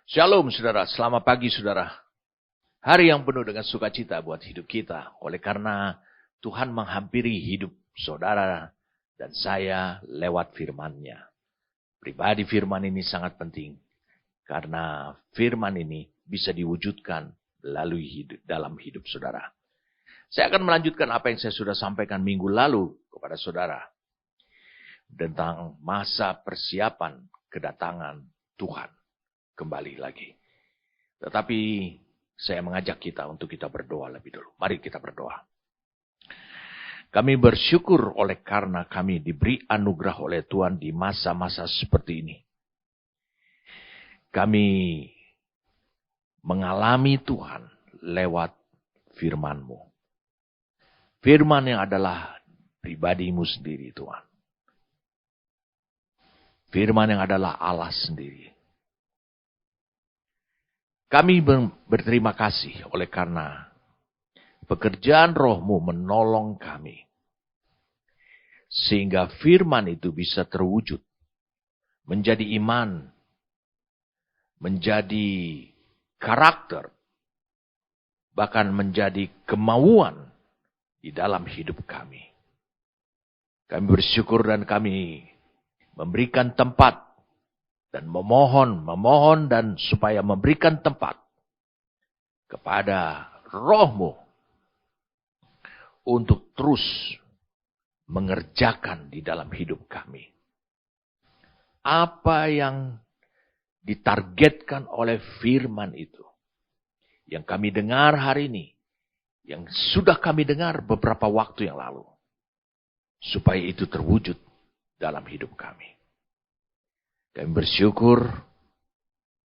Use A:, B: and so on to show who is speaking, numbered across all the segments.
A: Shalom saudara, selamat pagi saudara. Hari yang penuh dengan sukacita buat hidup kita. Oleh karena Tuhan menghampiri hidup saudara dan saya lewat firman-Nya. Pribadi firman ini sangat penting. Karena firman ini bisa diwujudkan melalui dalam hidup saudara. Saya akan melanjutkan apa yang saya sudah sampaikan minggu lalu kepada saudara. Tentang masa persiapan kedatangan Tuhan. Kembali lagi. Tetapi saya mengajak kita untuk kita berdoa lebih dulu. Mari kita berdoa. Kami bersyukur oleh karena kami diberi anugerah oleh Tuhan di masa-masa seperti ini. Kami mengalami Tuhan lewat firman-Mu. Firman yang adalah pribadi-Mu sendiri Tuhan. Firman yang adalah Allah sendiri. Kami berterima kasih oleh karena pekerjaan Roh-Mu menolong kami. Sehingga firman itu bisa terwujud. Menjadi iman. Menjadi karakter. Bahkan menjadi kemauan di dalam hidup kami. Kami bersyukur dan kami memberikan tempat. Dan memohon dan supaya memberikan tempat kepada Roh-Mu untuk terus mengerjakan di dalam hidup kami. Apa yang ditargetkan oleh firman itu, yang kami dengar hari ini, yang sudah kami dengar beberapa waktu yang lalu, supaya itu terwujud dalam hidup kami. Kami bersyukur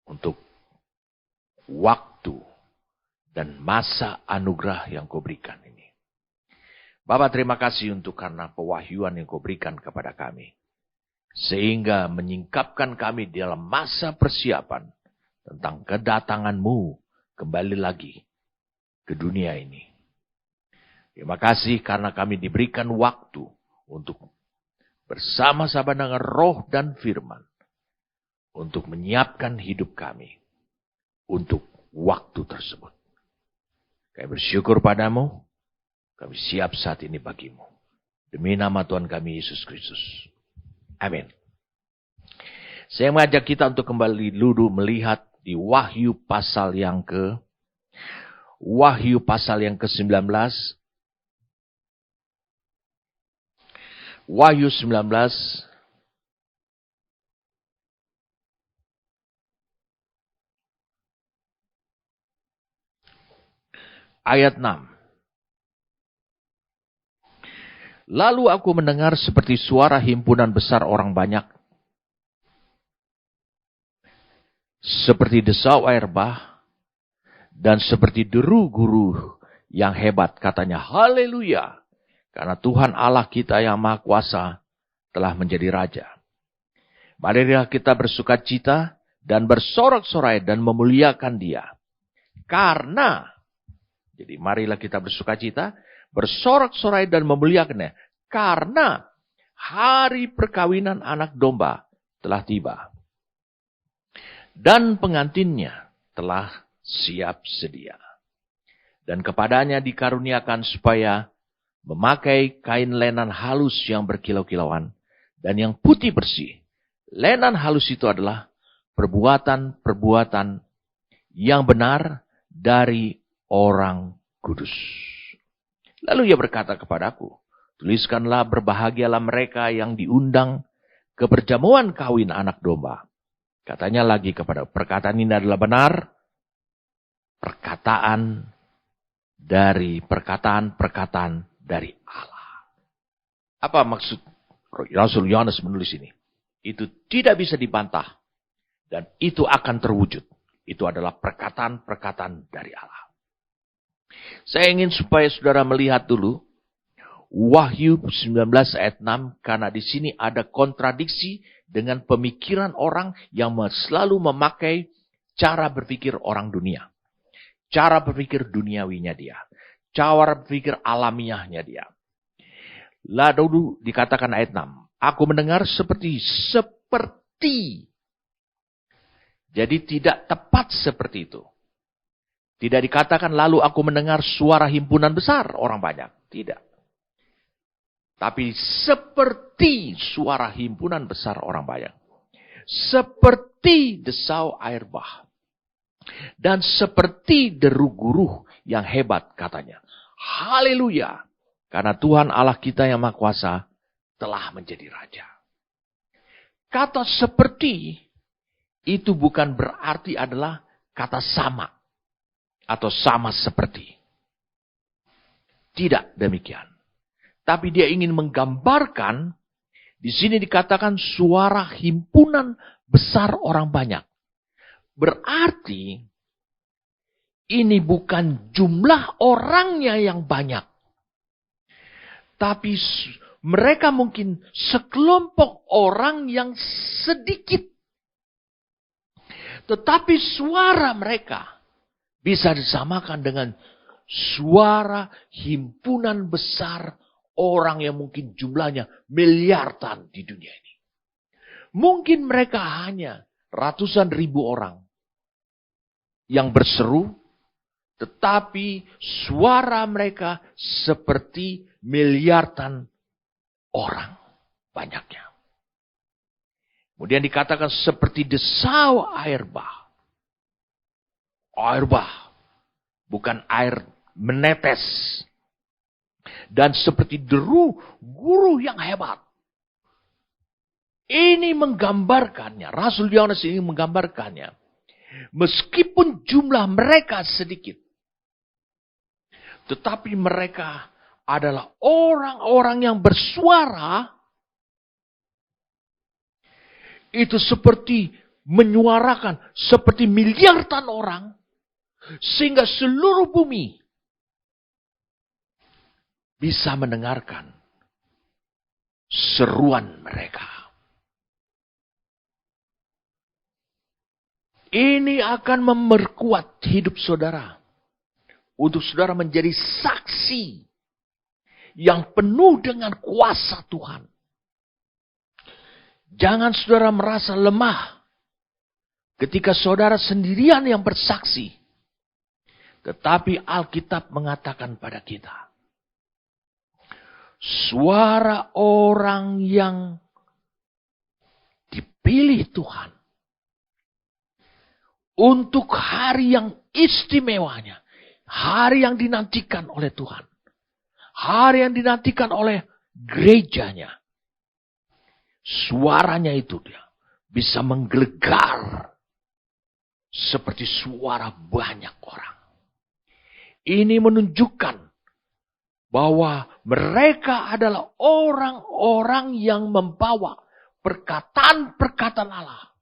A: untuk waktu dan masa anugerah yang Kau berikan ini. Bapak terima kasih untuk karena pewahyuan yang Kau berikan kepada kami. Sehingga menyingkapkan kami dalam masa persiapan tentang kedatangan-Mu kembali lagi ke dunia ini. Terima kasih karena kami diberikan waktu untuk bersama-sama dengan Roh dan Firman. Untuk menyiapkan hidup kami. Untuk waktu tersebut. Kami bersyukur padamu. Kami siap saat ini bagimu. Demi nama Tuhan kami Yesus Kristus. Amin. Saya mengajak kita untuk kembali dulu melihat di Wahyu pasal yang ke-19. Wahyu 19. Ayat 6. Lalu aku mendengar seperti suara himpunan besar orang banyak. Seperti desau air bah. Dan seperti deru guru yang hebat. Katanya, haleluya. Karena Tuhan Allah kita yang Maha Kuasa telah menjadi Raja. Marilah kita bersukacita dan bersorak-sorai dan memuliakan Dia. Karena... Jadi marilah kita bersukacita, bersorak-sorai dan memuliakannya. Karena hari perkawinan anak domba telah tiba. Dan pengantinnya telah siap sedia. Dan kepadanya dikaruniakan supaya memakai kain lenan halus yang berkilau-kilauan. Dan yang putih bersih. Lenan halus itu adalah perbuatan-perbuatan yang benar dari orang kudus. Lalu ia berkata kepadaku, tuliskanlah berbahagialah mereka yang diundang ke perjamuan kawin anak domba. Katanya lagi kepada perkataan ini adalah benar. Perkataan dari Allah. Apa maksud Rasul Yohanes menulis ini? Itu tidak bisa dibantah. Dan itu akan terwujud. Itu adalah perkataan-perkataan dari Allah. Saya ingin supaya saudara melihat dulu Wahyu 19 ayat 6 karena di sini ada kontradiksi dengan pemikiran orang yang selalu memakai cara berpikir orang dunia. Cara berpikir duniawinya dia. Cara berpikir alamiahnya dia. Lalu dikatakan ayat 6. Aku mendengar seperti Jadi tidak tepat seperti itu. Tidak dikatakan lalu aku mendengar suara himpunan besar orang banyak. Tidak. Tapi seperti suara himpunan besar orang banyak. Seperti desau air bah. Dan seperti deru guruh yang hebat katanya. Haleluya. Karena Tuhan Allah kita yang Maha Kuasa telah menjadi Raja. Kata seperti itu bukan berarti adalah kata sama. Atau sama seperti. Tidak demikian. Tapi dia ingin menggambarkan, di sini dikatakan suara himpunan besar orang banyak. Berarti ini bukan jumlah orangnya yang banyak. Tapi mereka mungkin sekelompok orang yang sedikit. Tetapi suara mereka bisa disamakan dengan suara himpunan besar orang yang mungkin jumlahnya miliaran di dunia ini. Mungkin mereka hanya ratusan ribu orang yang berseru, tetapi suara mereka seperti miliaran orang banyaknya. Kemudian dikatakan seperti desau air bah. Air bah, bukan air menetes. Dan seperti deru guru yang hebat. Ini menggambarkannya, Rasul Yohanes ini menggambarkannya. Meskipun jumlah mereka sedikit. Tetapi mereka adalah orang-orang yang bersuara. Itu seperti menyuarakan, seperti miliaran orang. Sehingga seluruh bumi bisa mendengarkan seruan mereka. Ini akan memperkuat hidup saudara. Untuk saudara menjadi saksi yang penuh dengan kuasa Tuhan. Jangan saudara merasa lemah ketika saudara sendirian yang bersaksi. Tetapi Alkitab mengatakan pada kita. Suara orang yang dipilih Tuhan. Untuk hari yang istimewanya. Hari yang dinantikan oleh Tuhan. Hari yang dinantikan oleh gerejanya. Suaranya itu dia bisa menggelegar. Seperti suara banyak orang. Ini menunjukkan bahwa mereka adalah orang-orang yang membawa perkataan-perkataan Allah.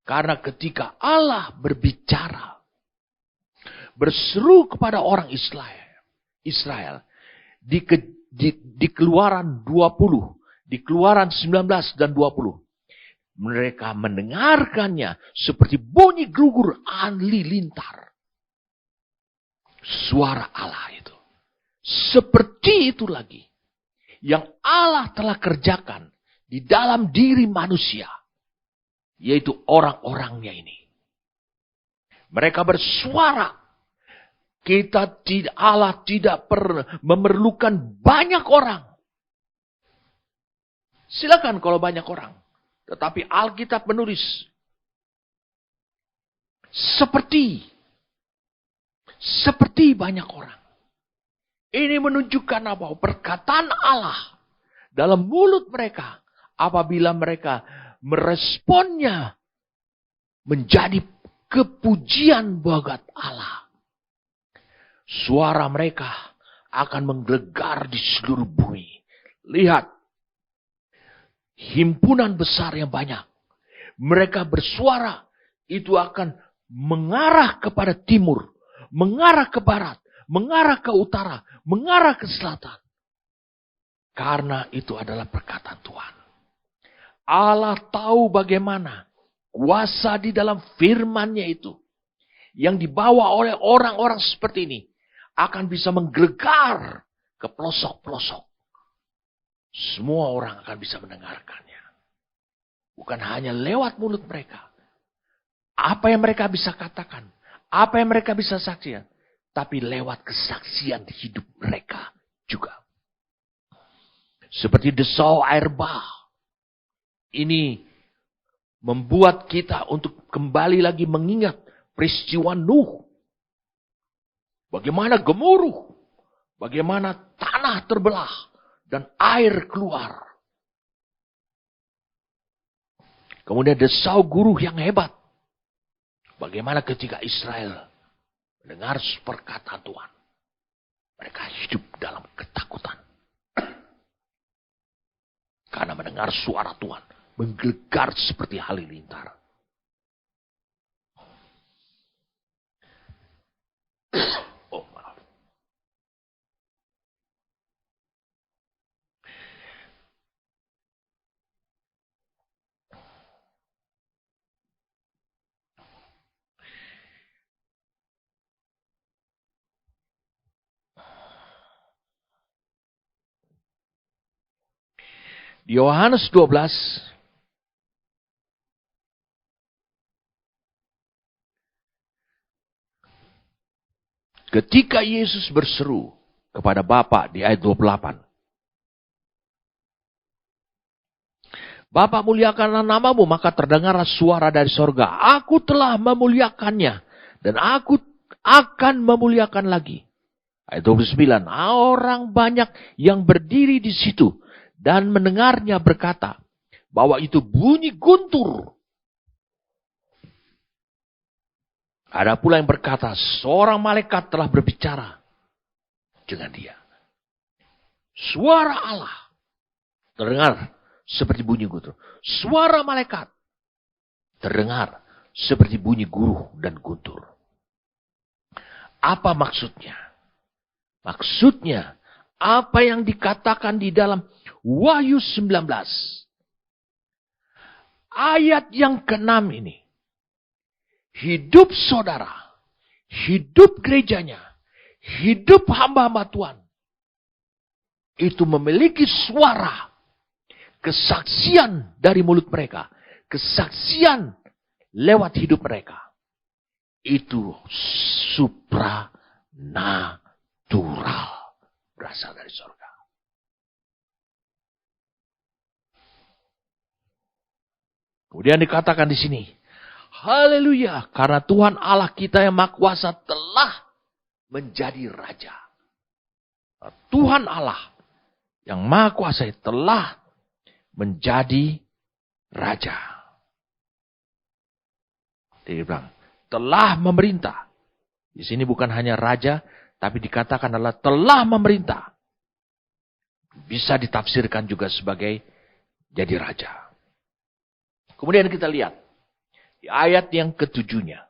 A: Karena ketika Allah berbicara, berseru kepada orang Israel di Keluaran 20, di Keluaran 19 dan 20. Mereka mendengarkannya seperti bunyi gelugur halilintar. Suara Allah itu. Seperti itu lagi. Yang Allah telah kerjakan di dalam diri manusia. Yaitu orang-orangnya ini. Mereka bersuara. Allah tidak memerlukan banyak orang. Silakan kalau banyak orang. Tetapi Alkitab menulis. Seperti banyak orang. Ini menunjukkan apa? Perkataan Allah dalam mulut mereka. Apabila mereka meresponnya menjadi kepujian buat Allah. Suara mereka akan menggelegar di seluruh bumi. Lihat. Himpunan besar yang banyak. Mereka bersuara. Itu akan mengarah kepada timur. Mengarah ke barat, mengarah ke utara, mengarah ke selatan. Karena itu adalah perkataan Tuhan. Allah tahu bagaimana kuasa di dalam firman-Nya itu. Yang dibawa oleh orang-orang seperti ini. Akan bisa menggelegar ke pelosok-pelosok. Semua orang akan bisa mendengarkannya. Bukan hanya lewat mulut mereka. apa yang mereka bisa katakan, apa yang mereka bisa saksikan, tapi lewat kesaksian hidup mereka juga. Seperti desau air bah. Ini membuat kita untuk kembali lagi mengingat peristiwa Nuh. Bagaimana gemuruh, bagaimana tanah terbelah dan air keluar. Kemudian desau guruh yang hebat. Bagaimana ketika Israel mendengar perkataan Tuhan. Mereka hidup dalam ketakutan. Karena mendengar suara Tuhan. Menggelegar seperti halilintar. Oh, maaf. Di Yohanes 12, ketika Yesus berseru kepada Bapa di ayat 28. Bapa, muliakanlah namamu, maka terdengarlah suara dari sorga. Aku telah memuliakannya, dan aku akan memuliakan lagi. Ayat 29. Orang banyak yang berdiri di situ dan mendengarnya berkata bahwa itu bunyi guntur. Ada pula yang berkata, seorang malaikat telah berbicara dengan dia. Suara Allah terdengar seperti bunyi guntur. Suara malaikat terdengar seperti bunyi guruh dan guntur. Apa maksudnya? Maksudnya, apa yang dikatakan di dalam Wahyu 19. Ayat yang ke-6 ini. Hidup saudara, hidup gerejanya, hidup hamba-hamba Tuhan. Itu memiliki suara. Kesaksian dari mulut mereka. Kesaksian lewat hidup mereka. Itu supranatural. Berasal dari surga. Kemudian dikatakan di sini. Haleluya. Karena Tuhan Allah kita yang Maha Kuasa telah menjadi Raja. Tuhan Allah yang Maha Kuasa telah menjadi Raja. Dia bilang, telah memerintah. Di sini bukan hanya Raja, tapi dikatakan adalah telah memerintah. Bisa ditafsirkan juga sebagai jadi Raja. Kemudian kita lihat di ayat yang ke-7-nya.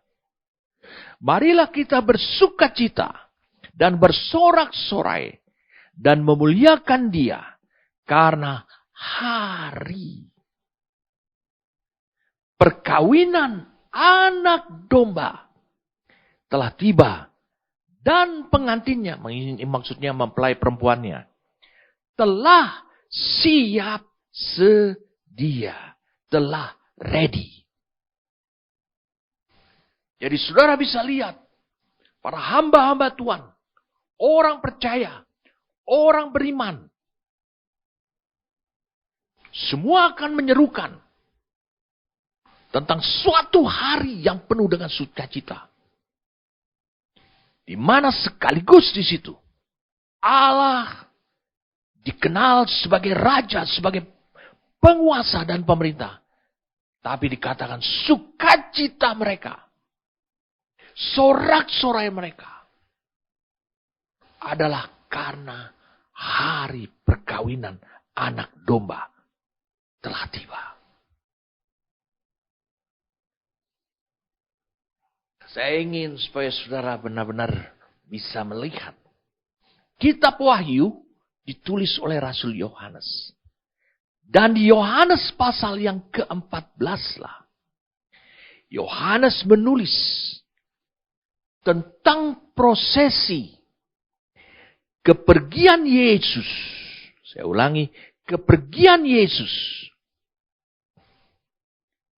A: Marilah kita bersukacita dan bersorak-sorai dan memuliakan Dia karena hari perkawinan anak domba telah tiba dan pengantinnya, maksudnya mempelai perempuannya, telah siap sedia, telah ready. Jadi saudara bisa lihat para hamba-hamba Tuhan, orang percaya, orang beriman, semua akan menyerukan tentang suatu hari yang penuh dengan sukacita. Di mana sekaligus di situ Allah dikenal sebagai Raja, sebagai penguasa dan pemerintah. Tapi dikatakan sukacita mereka, sorak-sorai mereka adalah karena hari perkawinan anak domba telah tiba. Saya ingin supaya saudara benar-benar bisa melihat. Kitab Wahyu ditulis oleh Rasul Yohanes. Dan di Yohanes pasal yang ke-14 lah. Yohanes menulis tentang prosesi kepergian Yesus. Saya ulangi, kepergian Yesus.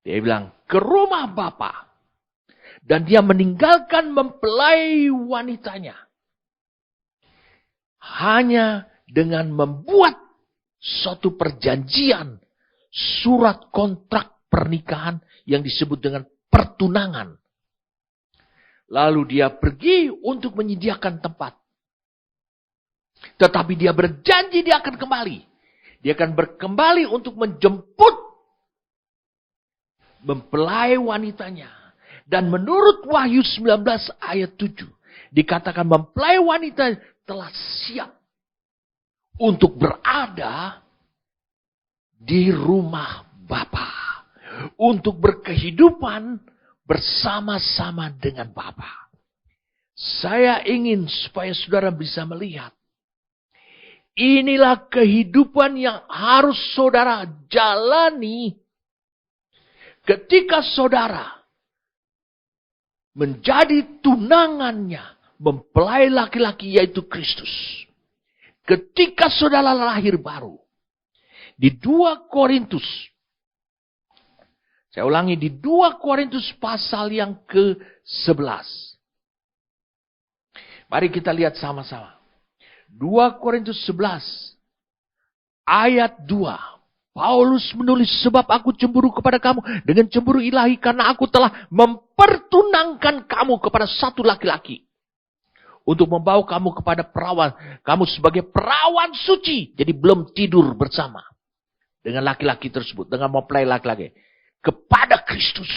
A: Dia bilang, ke rumah Bapa. Dan dia meninggalkan mempelai wanitanya. Hanya dengan membuat suatu perjanjian, surat kontrak pernikahan yang disebut dengan pertunangan. Lalu dia pergi untuk menyediakan tempat. Tetapi dia berjanji dia akan kembali. Dia akan berkembali untuk menjemput mempelai wanitanya. Dan menurut Wahyu 19 ayat 7. Dikatakan mempelai wanita telah siap untuk berada di rumah Bapa. Untuk berkehidupan bersama-sama dengan Bapa. Saya ingin supaya saudara bisa melihat. Inilah kehidupan yang harus saudara jalani ketika saudara menjadi tunangannya mempelai laki-laki yaitu Kristus. Ketika saudara lahir baru. Di 2 Korintus. Saya ulangi di 2 Korintus pasal yang ke-11. Mari kita lihat sama-sama. 2 Korintus 11 ayat 2. Paulus menulis, sebab aku cemburu kepada kamu dengan cemburu ilahi karena aku telah mempertunangkan kamu kepada satu laki-laki. Untuk membawa kamu kepada perawan. Kamu sebagai perawan suci. Jadi belum tidur bersama dengan laki-laki tersebut. Dengan mempelai laki-laki. Kepada Kristus.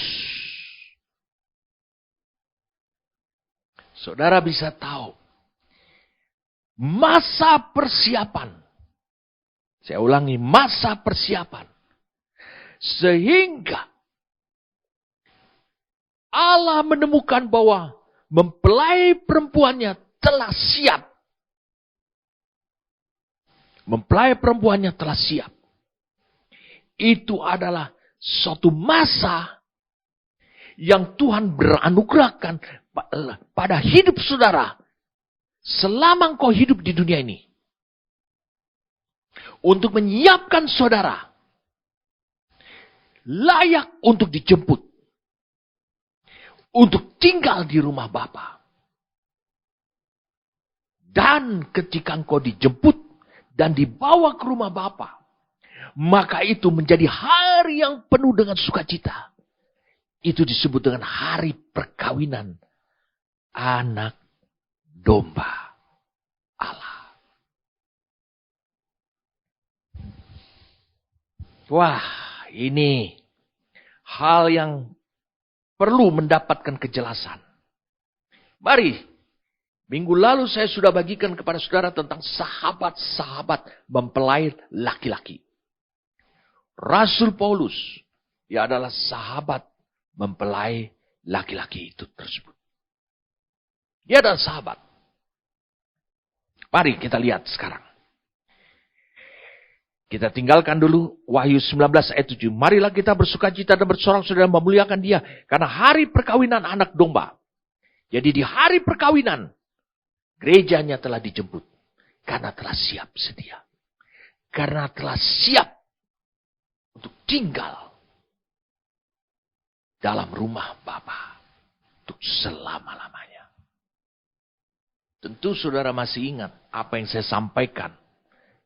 A: Saudara bisa tahu. Masa persiapan. Saya ulangi, masa persiapan. Sehingga Allah menemukan bahwa mempelai perempuannya telah siap. Mempelai perempuannya telah siap. Itu adalah suatu masa yang Tuhan beranugerahkan pada hidup saudara. Selama engkau hidup di dunia ini. Untuk menyiapkan saudara. Layak untuk dijemput. Untuk tinggal di rumah Bapa. Dan ketika engkau dijemput. Dan dibawa ke rumah Bapa. Maka itu menjadi hari yang penuh dengan sukacita. Itu disebut dengan hari perkawinan. Anak domba Allah. Wah, ini hal yang perlu mendapatkan kejelasan. Mari, minggu lalu saya sudah bagikan kepada saudara tentang sahabat-sahabat mempelai laki-laki. Rasul Paulus, dia adalah sahabat mempelai laki-laki itu tersebut. Dia adalah sahabat. Mari kita lihat sekarang. Kita tinggalkan dulu Wahyu 19 ayat 7. Marilah kita bersukacita dan bersorak-sorai dan memuliakan dia. Karena hari perkawinan anak domba. Jadi di hari perkawinan. Gerejanya telah dijemput. Karena telah siap sedia. Karena telah siap. Untuk tinggal. Dalam rumah Bapa. Untuk selama-lamanya. Tentu saudara masih ingat. Apa yang saya sampaikan.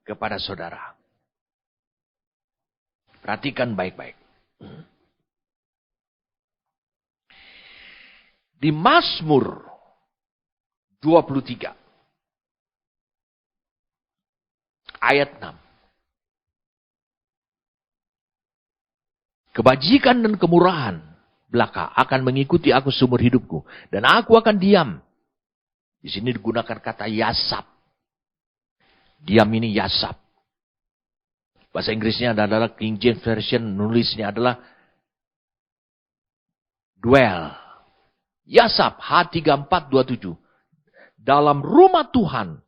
A: Kepada saudara. Perhatikan baik-baik. Di Mazmur 23. Ayat 6. Kebajikan dan kemurahan belaka akan mengikuti aku seumur hidupku. Dan aku akan diam. Di sini digunakan kata yasab. Diam ini yasab. Bahasa Inggrisnya adalah King James Version, nulisnya adalah dwell. Yasab H3427. Dalam rumah Tuhan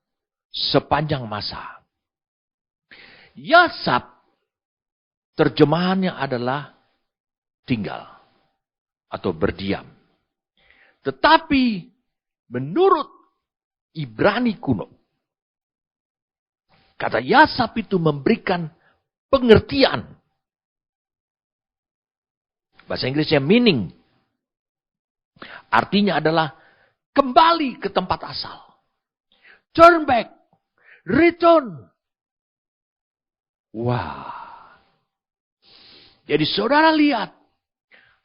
A: sepanjang masa. Yasab terjemahannya adalah tinggal atau berdiam. Tetapi menurut Ibrani kuno, kata yasab itu memberikan pengertian. Bahasa Inggrisnya meaning. Artinya adalah kembali ke tempat asal. Turn back. Return. Wah. Jadi saudara lihat.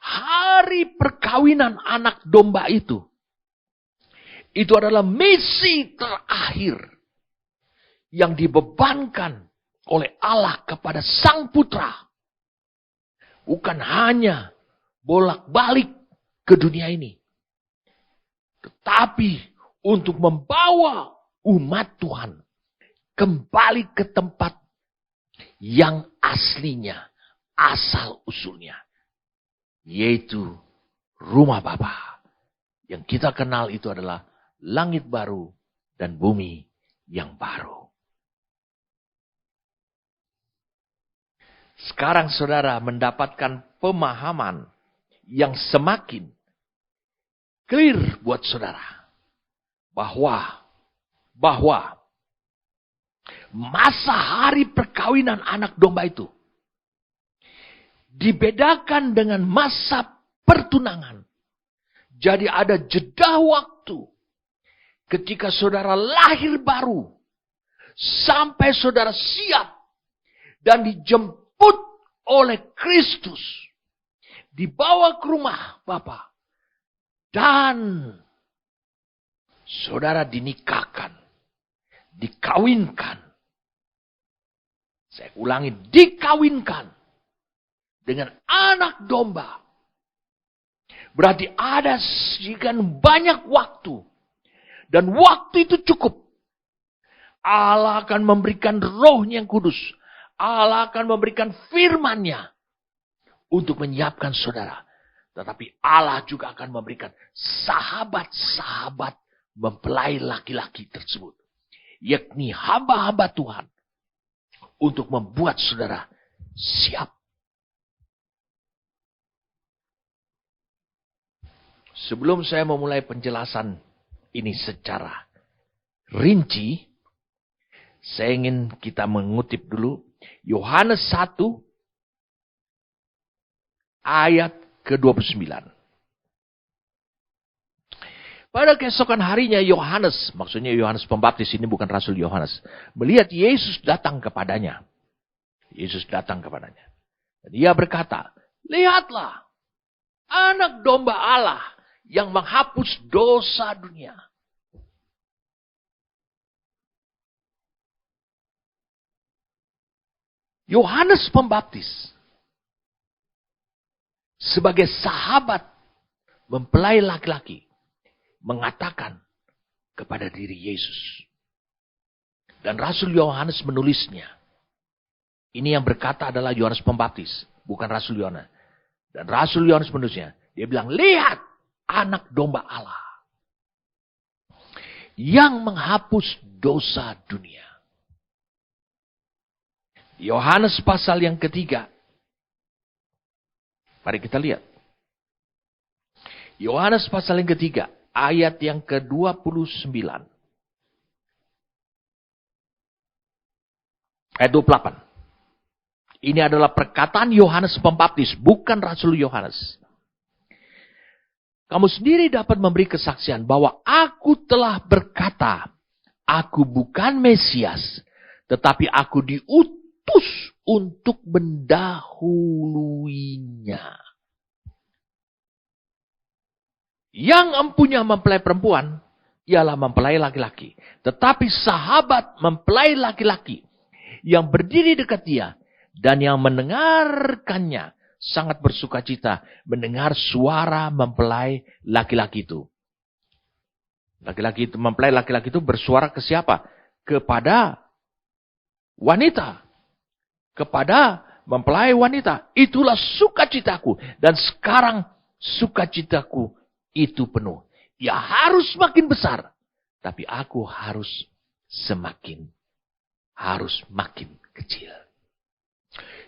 A: Hari perkawinan anak domba itu. Itu adalah misi terakhir. Yang dibebankan oleh Allah kepada Sang Putra. Bukan hanya bolak-balik ke dunia ini. Tetapi untuk membawa umat Tuhan kembali ke tempat yang aslinya, asal usulnya. Yaitu rumah Bapa. Yang kita kenal itu adalah langit baru dan bumi yang baru. Sekarang saudara mendapatkan pemahaman yang semakin clear buat saudara. Bahwa masa hari perkawinan anak domba itu dibedakan dengan masa pertunangan. Jadi ada jeda waktu ketika saudara lahir baru sampai saudara siap dan dijemput oleh Kristus, dibawa ke rumah Bapa, dan saudara dinikahkan, dikawinkan. Saya ulangi, dikawinkan dengan anak domba. Berarti ada sekian banyak waktu. Dan waktu itu cukup. Allah akan memberikan Roh-Nya yang kudus. Allah akan memberikan firman-Nya untuk menyiapkan saudara. Tetapi Allah juga akan memberikan sahabat-sahabat mempelai laki-laki tersebut. Yakni hamba-hamba Tuhan. Untuk membuat saudara siap. Sebelum saya memulai penjelasan ini secara rinci, saya ingin kita mengutip dulu Yohanes 1 ayat ke-29. Pada keesokan harinya Yohanes, maksudnya Yohanes Pembaptis, ini bukan Rasul Yohanes, melihat Yesus datang kepadanya. Yesus datang kepadanya. Dan dia berkata, lihatlah anak domba Allah yang menghapus dosa dunia. Yohanes Pembaptis sebagai sahabat mempelai laki-laki mengatakan kepada diri Yesus. Dan Rasul Yohanes menulisnya. Ini yang berkata adalah Yohanes Pembaptis, bukan Rasul Yohanes. Dan Rasul Yohanes menulisnya. Dia bilang, lihat anak domba Allah yang menghapus dosa dunia. Yohanes pasal yang ketiga. Mari kita lihat. Yohanes pasal yang ketiga. Ayat yang ke-29. Ayat 28. Ini adalah perkataan Yohanes Pembaptis. Bukan Rasul Yohanes. Kamu sendiri dapat memberi kesaksian bahwa aku telah berkata. Aku bukan Mesias. Tetapi aku diutus untuk mendahuluinya. Yang empunya mempelai perempuan ialah mempelai laki-laki. Tetapi sahabat mempelai laki-laki yang berdiri dekat dia dan yang mendengarkannya sangat bersukacita mendengar suara mempelai laki-laki itu. Mempelai laki-laki itu bersuara ke siapa? Kepada wanita. Kepada mempelai wanita. Itulah sukacitaku. Dan sekarang sukacitaku itu penuh. Ya harus makin besar. Tapi aku harus makin kecil.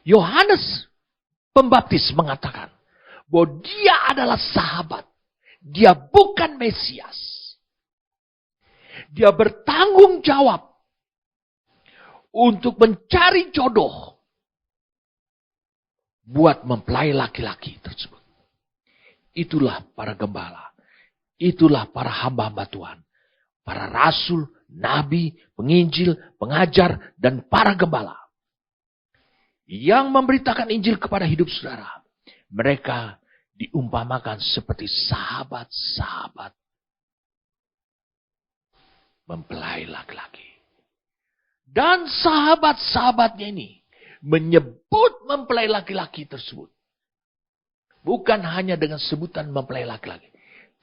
A: Yohanes Pembaptis mengatakan bahwa dia adalah sahabat. Dia bukan Mesias. Dia bertanggung jawab untuk mencari jodoh buat mempelai laki-laki tersebut. Itulah para gembala Itulah para hamba-hamba Tuhan. Para rasul, nabi, penginjil, pengajar, dan para gembala. Yang memberitakan Injil kepada hidup saudara. Mereka diumpamakan seperti sahabat-sahabat mempelai laki-laki. Dan sahabat-sahabatnya ini menyebut mempelai laki-laki tersebut. Bukan hanya dengan sebutan mempelai laki-laki.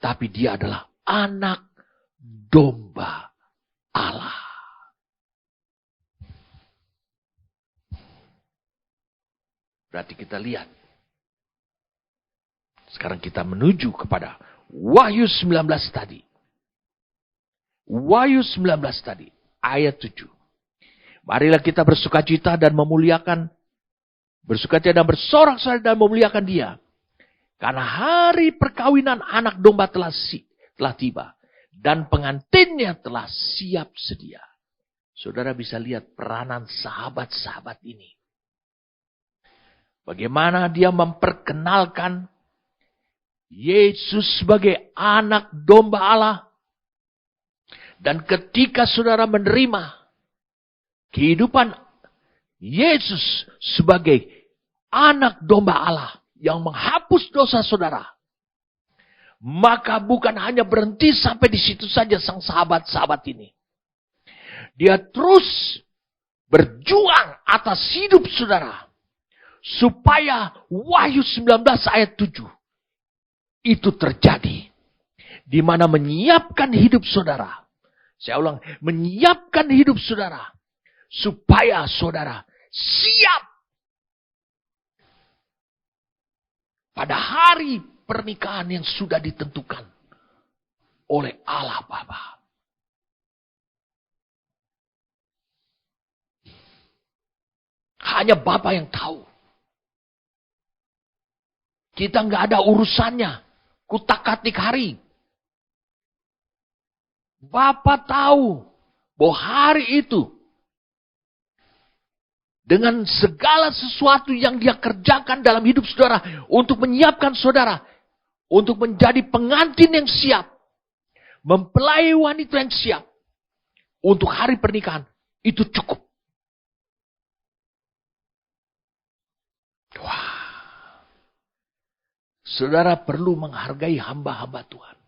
A: Tapi dia adalah anak domba Allah. Berarti kita lihat. Sekarang kita menuju kepada Wahyu 19 tadi. Wahyu 19 tadi. Ayat 7. Marilah kita bersukacita dan memuliakan. Bersukacita dan bersorak-sorai dan memuliakan dia. Karena hari perkawinan anak domba telah tiba. Dan pengantinnya telah siap sedia. Saudara bisa lihat peranan sahabat-sahabat ini. Bagaimana dia memperkenalkan Yesus sebagai anak domba Allah. Dan ketika saudara menerima kehidupan Yesus sebagai anak domba Allah yang menghapus dosa saudara. Maka bukan hanya berhenti sampai di situ saja sang sahabat-sahabat ini. Dia terus berjuang atas hidup saudara. Supaya Wahyu 19 ayat 7 itu terjadi. Di mana menyiapkan hidup saudara. Saya ulang, menyiapkan hidup saudara. Supaya saudara siap. Pada hari pernikahan yang sudah ditentukan oleh Allah Bapa. Hanya Bapa yang tahu. Kita nggak ada urusannya. Kutak-katik hari. Bapa tahu bahwa hari itu. Dengan segala sesuatu yang dia kerjakan dalam hidup saudara. Untuk menyiapkan saudara. Untuk menjadi pengantin yang siap. Mempelai wanita yang siap. Untuk hari pernikahan. Itu cukup. Wah. Saudara perlu menghargai hamba-hamba Tuhan.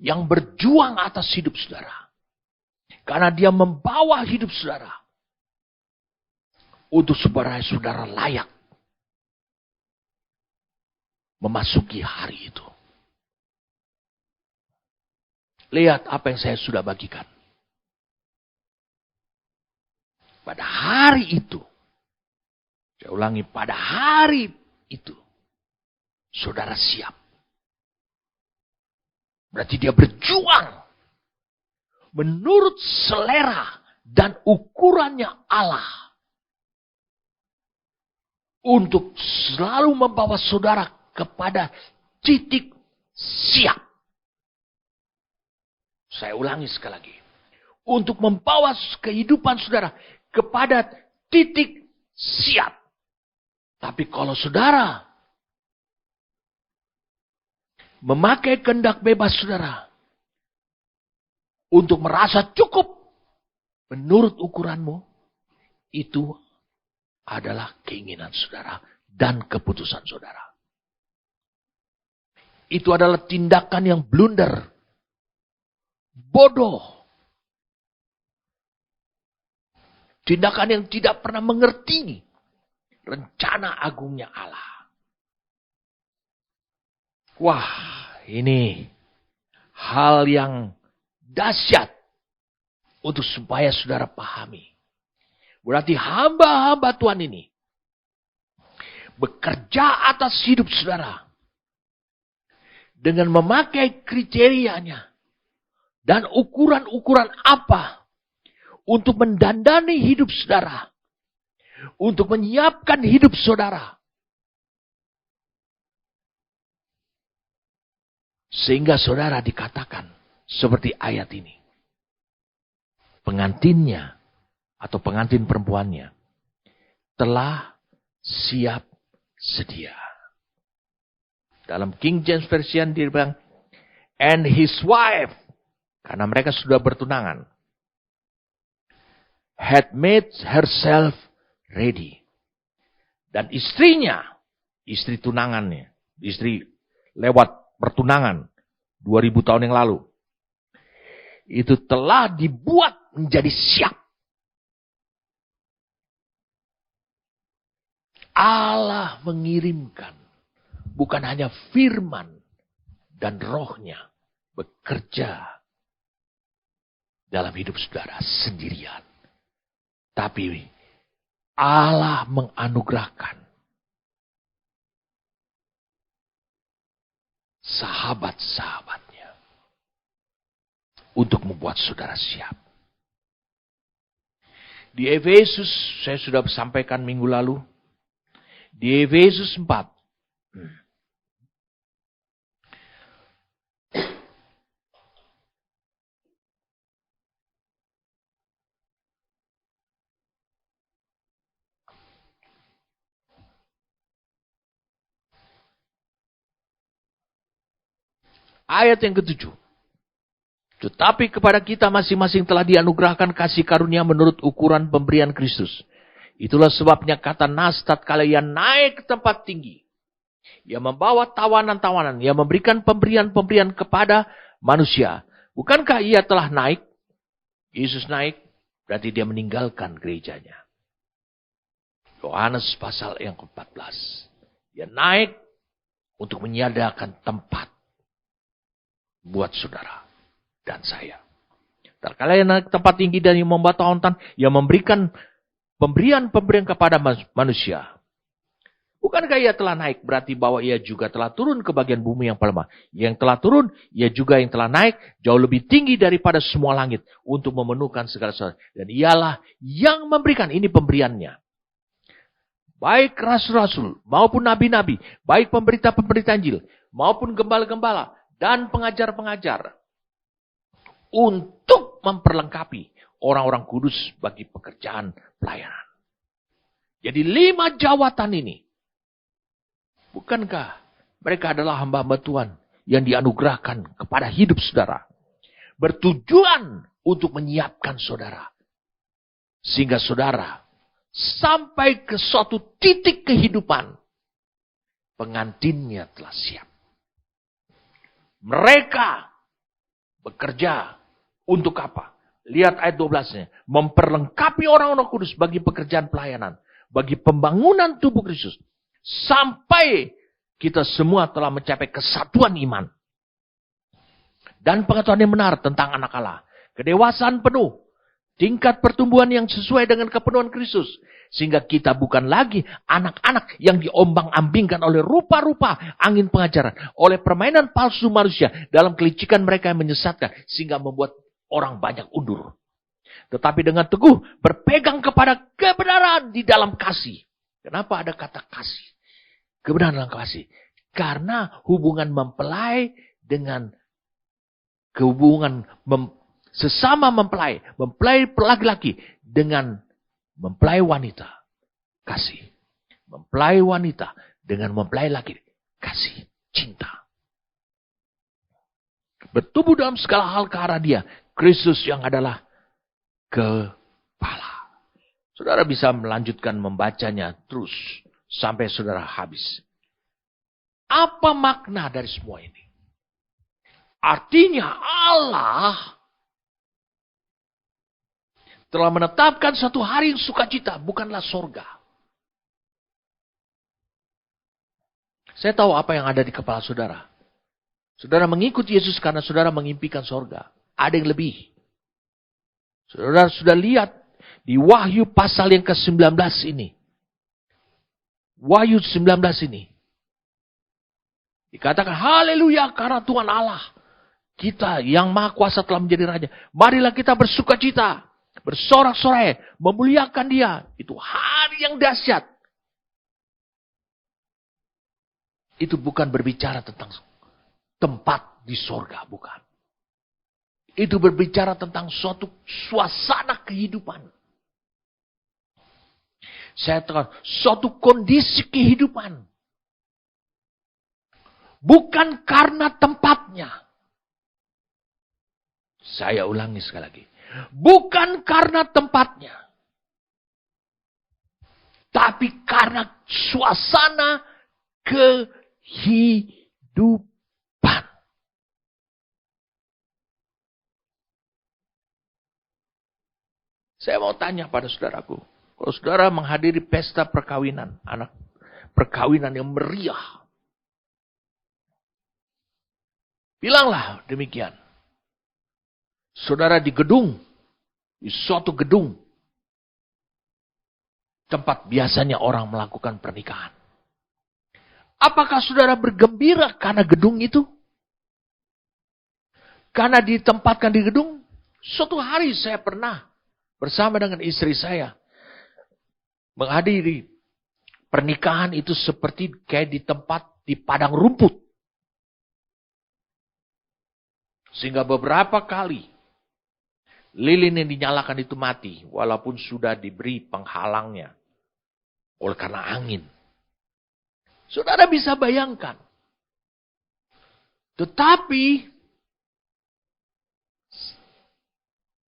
A: Yang berjuang atas hidup saudara. Karena dia membawa hidup saudara. Untuk supaya saudara layak. Memasuki hari itu. Lihat apa yang saya sudah bagikan. Pada hari itu. Saya ulangi, pada hari itu. Saudara siap. Berarti dia berjuang. Menurut selera dan ukurannya Allah. Untuk selalu membawa saudara kepada titik siap. Saya ulangi sekali lagi. Untuk membawa kehidupan saudara kepada titik siap. Tapi kalau saudara memakai kehendak bebas saudara. Untuk merasa cukup. Menurut ukuranmu. Itu adalah keinginan saudara. Dan keputusan saudara. Itu adalah tindakan yang blunder. Bodoh. Tindakan yang tidak pernah mengerti. Rencana agungnya Allah. Wah, ini hal yang dahsyat untuk supaya saudara pahami. Berarti hamba-hamba Tuhan ini bekerja atas hidup saudara dengan memakai kriterianya dan ukuran-ukuran apa untuk mendandani hidup saudara, untuk menyiapkan hidup saudara. Sehingga saudara dikatakan seperti ayat ini. Pengantinnya atau pengantin perempuannya telah siap sedia. Dalam King James Version dia bilang, and his wife, karena mereka sudah bertunangan, had made herself ready. Dan istrinya, istri tunangannya, istri lewat pertunangan 2000 tahun yang lalu, itu telah dibuat menjadi siap. Allah mengirimkan bukan hanya firman dan rohnya bekerja dalam hidup saudara sendirian. Tapi Allah menganugerahkan sahabat-sahabatnya untuk membuat saudara siap. Di Efesus, saya sudah sampaikan minggu lalu, di Efesus 4, ayat yang ke-7. Tetapi kepada kita masing-masing telah dianugerahkan kasih karunia menurut ukuran pemberian Kristus. Itulah sebabnya kata nas tatkala ia naik ke tempat tinggi. Ia membawa tawanan-tawanan. Ia memberikan pemberian-pemberian kepada manusia. Bukankah ia telah naik? Yesus naik, berarti dia meninggalkan gerejanya. Yohanes pasal yang ke-14. Dia naik untuk menyediakan tempat buat saudara dan saya. Tatkala ia naik ke tempat tinggi dan ia membawa tawanan, ia memberikan pemberian-pemberian kepada manusia. Bukankah ia telah naik, berarti bahwa ia juga telah turun ke bagian bumi yang paling lemah. Yang telah turun, ia juga yang telah naik jauh lebih tinggi daripada semua langit untuk memenuhkan segala sesuatu. Dan ialah yang memberikan, ini pemberiannya. Baik rasul-rasul maupun nabi-nabi, baik pemberita-pemberita Injil maupun gembala-gembala dan pengajar-pengajar, untuk memperlengkapi orang-orang kudus bagi pekerjaan pelayanan. Jadi 5 jawatan ini, bukankah mereka adalah hamba-hamba Tuhan yang dianugerahkan kepada hidup saudara, bertujuan untuk menyiapkan saudara, sehingga saudara sampai ke suatu titik kehidupan, pengantinnya telah siap. Mereka bekerja untuk apa? Lihat ayat 12-nya. Memperlengkapi orang-orang kudus bagi pekerjaan pelayanan. Bagi pembangunan tubuh Kristus. Sampai kita semua telah mencapai kesatuan iman. Dan pengetahuan yang benar tentang anak Allah. Kedewasaan penuh. Tingkat pertumbuhan yang sesuai dengan kepenuhan Kristus. Sehingga kita bukan lagi anak-anak yang diombang-ambingkan oleh rupa-rupa angin pengajaran. Oleh permainan palsu manusia dalam kelicikan mereka yang menyesatkan. Sehingga membuat orang banyak undur. Tetapi dengan teguh berpegang kepada kebenaran di dalam kasih. Kenapa ada kata kasih? Kebenaran dalam kasih. Karena hubungan mempelai dengan sesama mempelai laki-laki dengan mempelai wanita, kasih. Mempelai wanita dengan mempelai laki, kasih, cinta. Bertumbuh dalam segala hal ke arah dia, Kristus yang adalah kepala. Saudara bisa melanjutkan membacanya terus sampai saudara habis. Apa makna dari semua ini? Artinya Allah telah menetapkan satu hari yang sukacita, bukanlah sorga. Saya tahu apa yang ada di kepala saudara. Saudara mengikuti Yesus karena saudara mengimpikan sorga. Ada yang lebih. Saudara sudah lihat di Wahyu pasal yang ke-19 ini. Wahyu 19 ini. Dikatakan haleluya karena Tuhan Allah. Kita yang maha kuasa telah menjadi raja. Marilah kita bersukacita. Bersorak-sorai. Memuliakan dia. Itu hari yang dahsyat. Itu bukan berbicara tentang tempat di sorga. Bukan. Itu berbicara tentang suatu suasana kehidupan. Saya tekan suatu kondisi kehidupan. Bukan karena tempatnya. Saya ulangi sekali lagi. Bukan karena tempatnya. Tapi karena suasana kehidupan. Saya mau tanya pada saudaraku. Kalau saudara menghadiri pesta perkawinan, anak perkawinan yang meriah. Bilanglah demikian. Saudara di gedung, di suatu gedung, tempat biasanya orang melakukan pernikahan. Apakah saudara bergembira karena gedung itu? Karena ditempatkan di gedung? Suatu hari saya pernah bersama dengan istri saya menghadiri pernikahan itu seperti kayak di tempat di padang rumput. Sehingga beberapa kali lilin yang dinyalakan itu mati, walaupun sudah diberi penghalangnya oleh karena angin. Saudara bisa bayangkan. Tetapi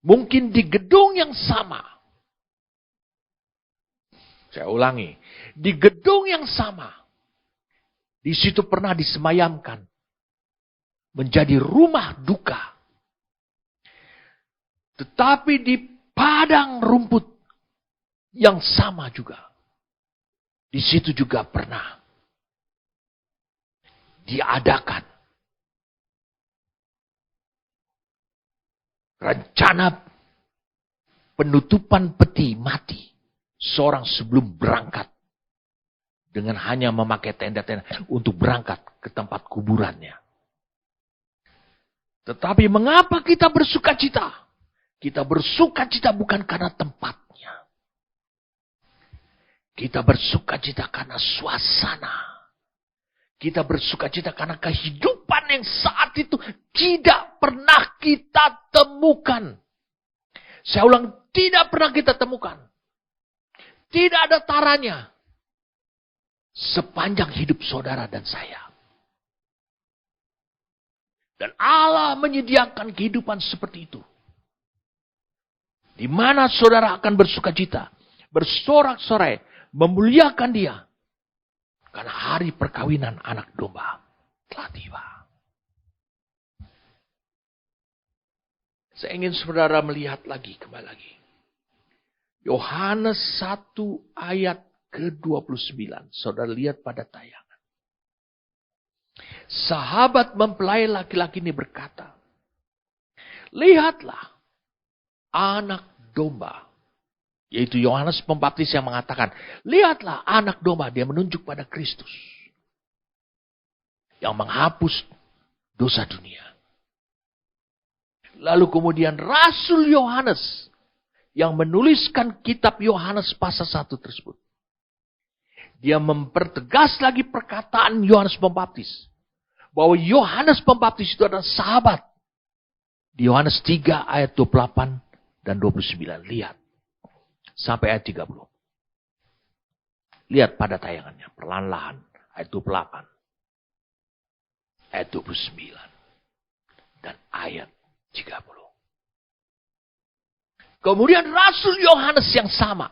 A: mungkin di gedung yang sama. Saya ulangi, di gedung yang sama. Di situ pernah disemayamkan menjadi rumah duka. Tetapi di padang rumput yang sama juga. Di situ juga pernah diadakan rencana penutupan peti mati seorang sebelum berangkat. Dengan hanya memakai tenda-tenda untuk berangkat ke tempat kuburannya. Tetapi mengapa kita bersuka cita? Kita bersuka cita bukan karena tempatnya. Kita bersuka cita karena suasana. Kita bersuka cita karena kehidupan yang saat itu tidak pernah kita temukan. Saya ulang, tidak pernah kita temukan. Tidak ada taranya. Sepanjang hidup saudara dan saya. Dan Allah menyediakan kehidupan seperti itu. Di mana saudara akan bersuka cita, bersorak-sorai, memuliakan dia. Karena hari perkawinan anak domba telah tiba. Saya ingin saudara melihat lagi, kembali lagi. Yohanes 1 ayat ke-29. Saudara lihat pada tayangan. Sahabat mempelai laki-laki ini berkata, lihatlah anak domba. Yaitu Yohanes Pembaptis yang mengatakan, lihatlah anak domba. Dia menunjuk pada Kristus. Yang menghapus dosa dunia. Lalu kemudian Rasul Yohanes yang menuliskan kitab Yohanes pasal 1 tersebut. Dia mempertegas lagi perkataan Yohanes Pembaptis. Bahwa Yohanes Pembaptis itu adalah sahabat. Di Yohanes 3 ayat 28 dan 29. Lihat. Sampai ayat 30. Lihat pada tayangannya. Perlahan-lahan. Ayat 28. Ayat 29. Dan ayat 30. Kemudian Rasul Yohanes yang sama.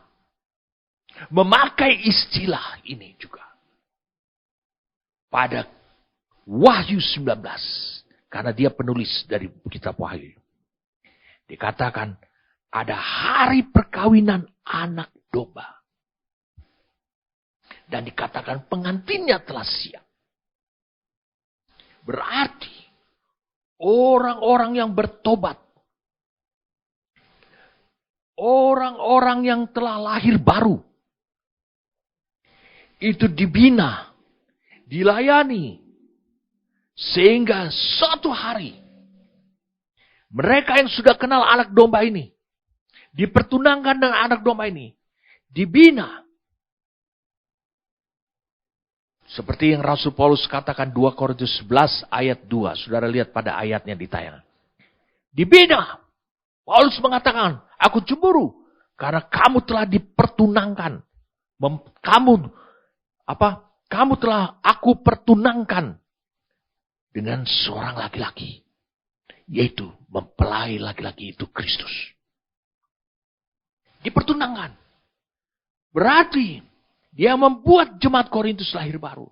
A: Memakai istilah ini juga. Pada Wahyu 19. Karena dia penulis dari kitab Wahyu. Dikatakan ada hari perkawinan anak domba. Dan dikatakan pengantinnya telah siap. Berarti orang-orang yang bertobat. Orang-orang yang telah lahir baru. Itu dibina. Dilayani. Sehingga suatu hari. Mereka yang sudah kenal anak domba ini. Dipertunangkan dengan anak domba ini. Dibina. Seperti yang Rasul Paulus katakan 2 Korintus 11 ayat 2. Saudara lihat pada ayatnya di tayangan. Dibina. Paulus mengatakan, aku cemburu. Karena kamu telah dipertunangkan. Kamu telah aku pertunangkan. Dengan seorang laki-laki. yaitu mempelai laki-laki itu Kristus. Dipertunangkan. Berarti dia membuat jemaat Korintus lahir baru.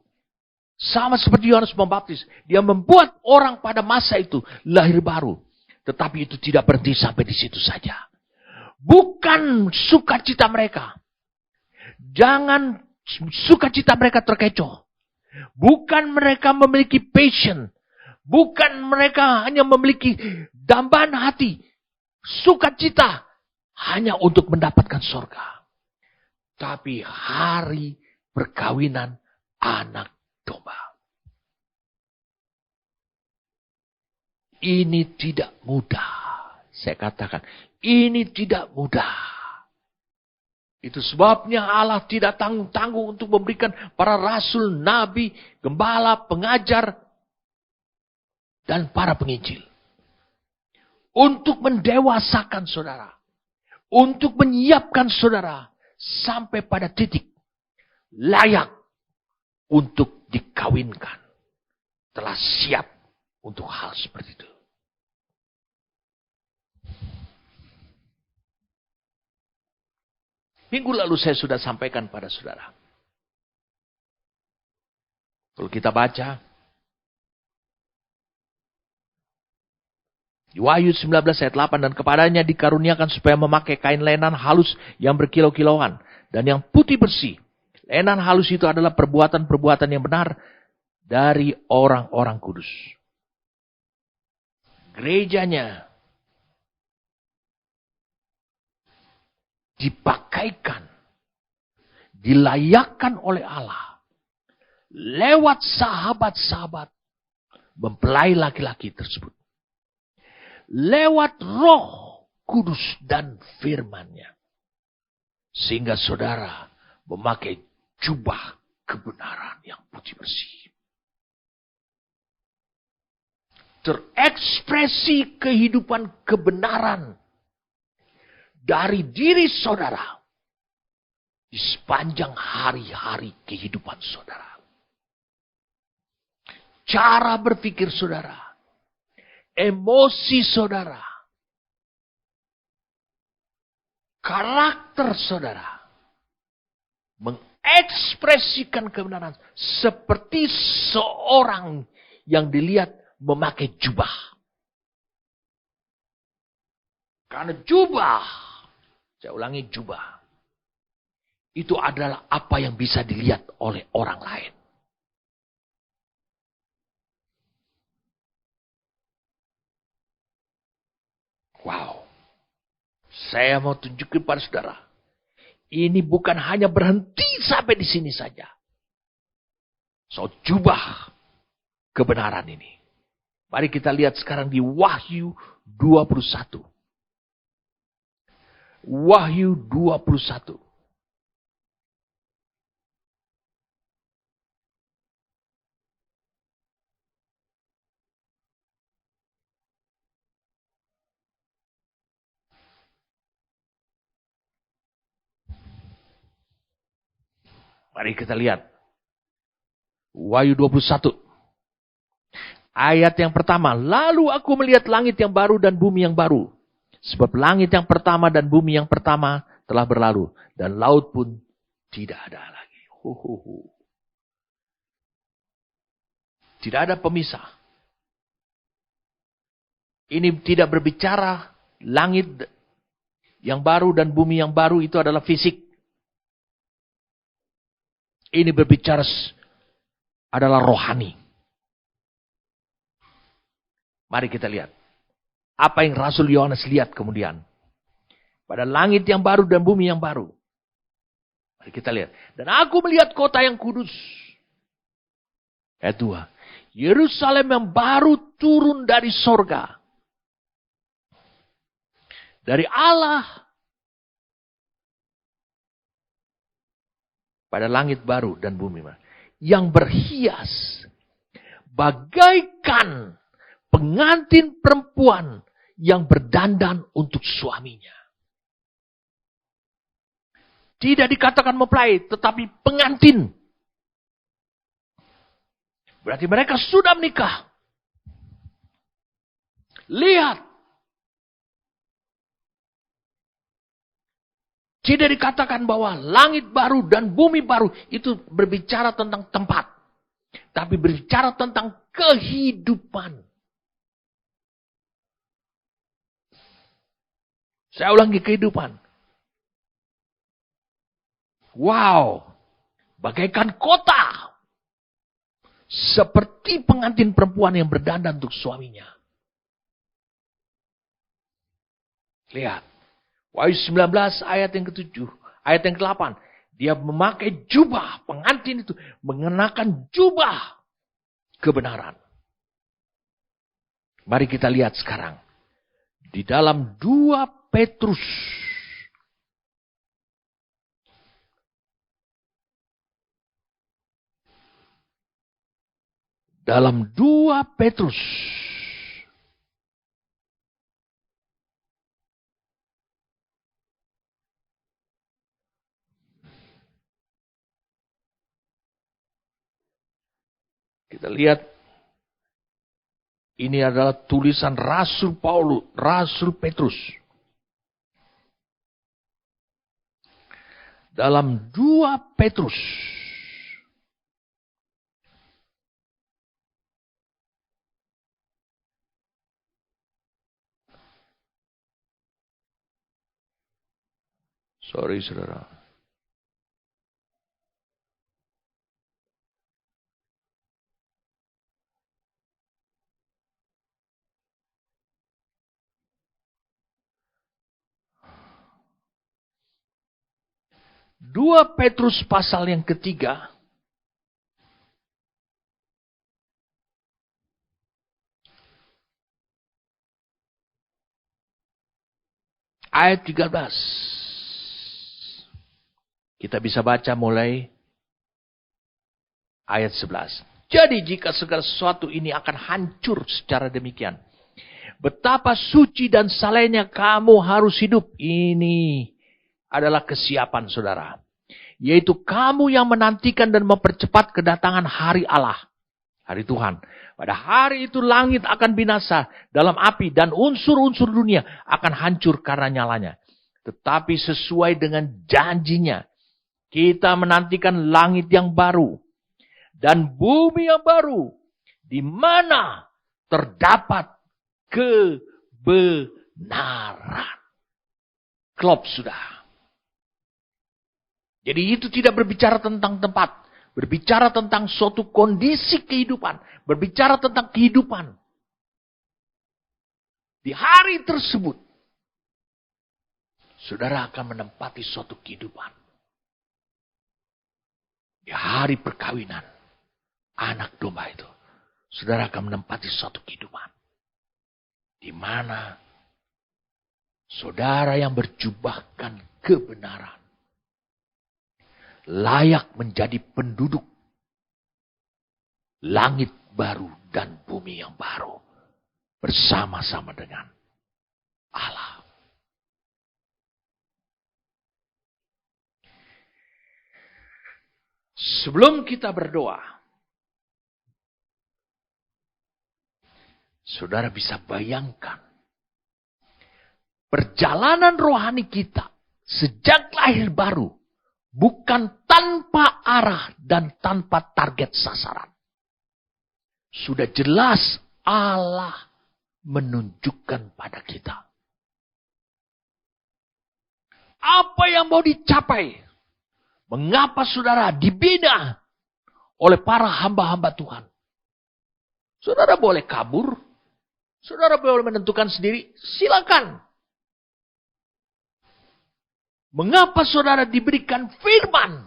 A: Sama seperti Yohanes Pembaptis. Dia membuat orang pada masa itu lahir baru. Tetapi itu tidak berhenti sampai di situ saja. Bukan sukacita mereka. Jangan sukacita mereka terkecoh. Bukan mereka memiliki passion. Bukan mereka hanya memiliki dambaan hati. Sukacita hanya untuk mendapatkan surga. Tapi hari perkawinan anak domba. Ini tidak mudah. Saya katakan, ini tidak mudah. Itu sebabnya Allah tidak tanggung-tanggung untuk memberikan para rasul, nabi, gembala, pengajar, dan para penginjil. Untuk mendewasakan saudara. Untuk menyiapkan saudara. Sampai pada titik layak untuk dikawinkan. Telah siap untuk hal seperti itu. Minggu lalu saya sudah sampaikan pada saudara. Kalau kita baca di Wahyu 19 ayat 8, dan kepadanya dikaruniakan supaya memakai kain lenan halus yang berkilau-kilauan dan yang putih bersih. Lenan halus itu adalah perbuatan-perbuatan yang benar dari orang-orang kudus. Gerejanya dipakaikan, dilayakkan oleh Allah lewat sahabat-sahabat mempelai laki-laki tersebut. Lewat Roh Kudus dan firman-Nya. Sehingga saudara memakai jubah kebenaran yang putih bersih. Terekspresi kehidupan kebenaran dari diri saudara di sepanjang hari-hari kehidupan saudara. Cara berpikir saudara, emosi saudara, karakter saudara, mengekspresikan kebenaran seperti seorang yang dilihat memakai jubah. Karena jubah, saya ulangi, jubah itu adalah apa yang bisa dilihat oleh orang lain. Wow. Saya mau tunjukin pada saudara. Ini bukan hanya berhenti sampai di sini saja. So, jubah kebenaran ini. Mari kita lihat sekarang di Wahyu 21. Wahyu 21. Mari kita lihat. Wahyu 21. Ayat yang pertama. Lalu aku melihat langit yang baru dan bumi yang baru. Sebab langit yang pertama dan bumi yang pertama telah berlalu. Dan laut pun tidak ada lagi. Tidak ada pemisah. Ini tidak berbicara langit yang baru dan bumi yang baru itu adalah fisik. Ini berbicara adalah rohani. Mari kita lihat. Apa yang Rasul Yohanes lihat kemudian. Pada langit yang baru dan bumi yang baru. Mari kita lihat. Dan aku melihat kota yang kudus. Ayat 2. Yerusalem yang baru turun dari sorga. Dari Allah. Pada langit baru dan bumi yang berhias bagaikan pengantin perempuan yang berdandan untuk suaminya. Tidak dikatakan mempelai, tetapi pengantin. Berarti mereka sudah menikah. Lihat. Tidak dikatakan bahwa langit baru dan bumi baru itu berbicara tentang tempat. Tapi berbicara tentang kehidupan. Saya ulangi, kehidupan. Wow. Bagaikan kota. Seperti pengantin perempuan yang berdandan untuk suaminya. Lihat. Wahyu 19 ayat yang ke-7. Ayat yang ke-8. Dia memakai jubah. Pengantin itu mengenakan jubah kebenaran. Mari kita lihat sekarang. Di dalam 2 Petrus. Dalam 2 Petrus. Kita lihat. Ini adalah tulisan Rasul Paulus, Rasul Petrus. Dalam 2 Petrus. Sorry, saudara. Dua Petrus pasal yang ketiga. Ayat 13. Kita bisa baca mulai ayat 11. Jadi jika segala sesuatu ini akan hancur secara demikian. Betapa suci dan salehnya kamu harus hidup. Ini adalah kesiapan saudara. Yaitu kamu yang menantikan dan mempercepat kedatangan hari Allah. Hari Tuhan. Pada hari itu langit akan binasa dalam api dan unsur-unsur dunia akan hancur karena nyalanya. Tetapi sesuai dengan janjinya. Kita menantikan langit yang baru. Dan bumi yang baru. Di mana terdapat kebenaran. Klop sudah. Jadi itu tidak berbicara tentang tempat. Berbicara tentang suatu kondisi kehidupan. Berbicara tentang kehidupan. Di hari tersebut. Saudara akan menempati suatu kehidupan. Di hari perkawinan. Anak domba itu. Saudara akan menempati suatu kehidupan. Di mana saudara yang berjubahkan kebenaran. Layak menjadi penduduk langit baru dan bumi yang baru. Bersama-sama dengan Allah. Sebelum kita berdoa. Saudara bisa bayangkan. Perjalanan rohani kita. Sejak lahir baru. Bukan tanpa arah dan tanpa target sasaran. Sudah jelas Allah menunjukkan pada kita. Apa yang mau dicapai? Mengapa saudara dibina oleh para hamba-hamba Tuhan? Saudara boleh kabur. Saudara boleh menentukan sendiri. Silakan. Mengapa saudara diberikan firman?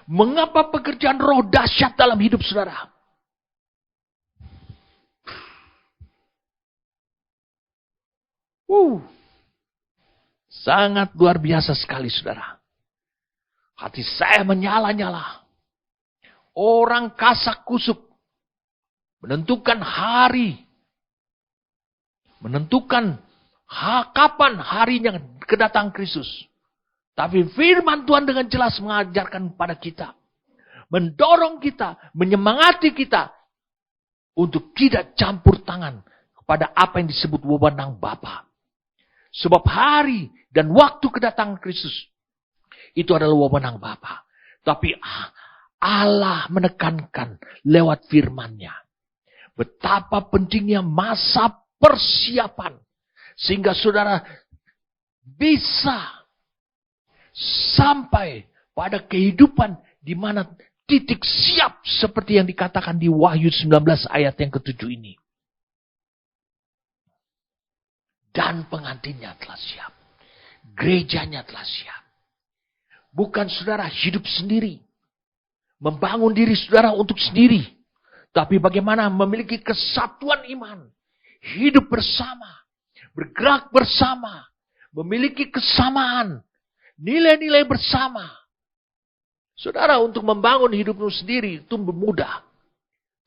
A: Mengapa pekerjaan roh dahsyat dalam hidup saudara? Sangat luar biasa sekali saudara. Hati saya menyala-nyala. Orang kasak kusuk. Menentukan hari. Menentukan kapan harinya kedatangan Kristus. Tapi firman Tuhan dengan jelas mengajarkan kepada kita. Mendorong kita, menyemangati kita. Untuk tidak campur tangan pada apa yang disebut wewenang Bapa. Sebab hari dan waktu kedatangan Kristus itu adalah wewenang Bapa. Tapi Allah menekankan lewat firman-Nya betapa pentingnya masa persiapan sehingga saudara bisa sampai pada kehidupan di mana titik siap seperti yang dikatakan di Wahyu 19 ayat yang ke-7 ini. Dan pengantinnya telah siap. Gerejanya telah siap. Bukan saudara hidup sendiri. Membangun diri saudara untuk sendiri. Tapi bagaimana memiliki kesatuan iman. Hidup bersama. Bergerak bersama. Memiliki kesamaan. Nilai-nilai bersama. Saudara, untuk membangun hidupmu sendiri itu mudah.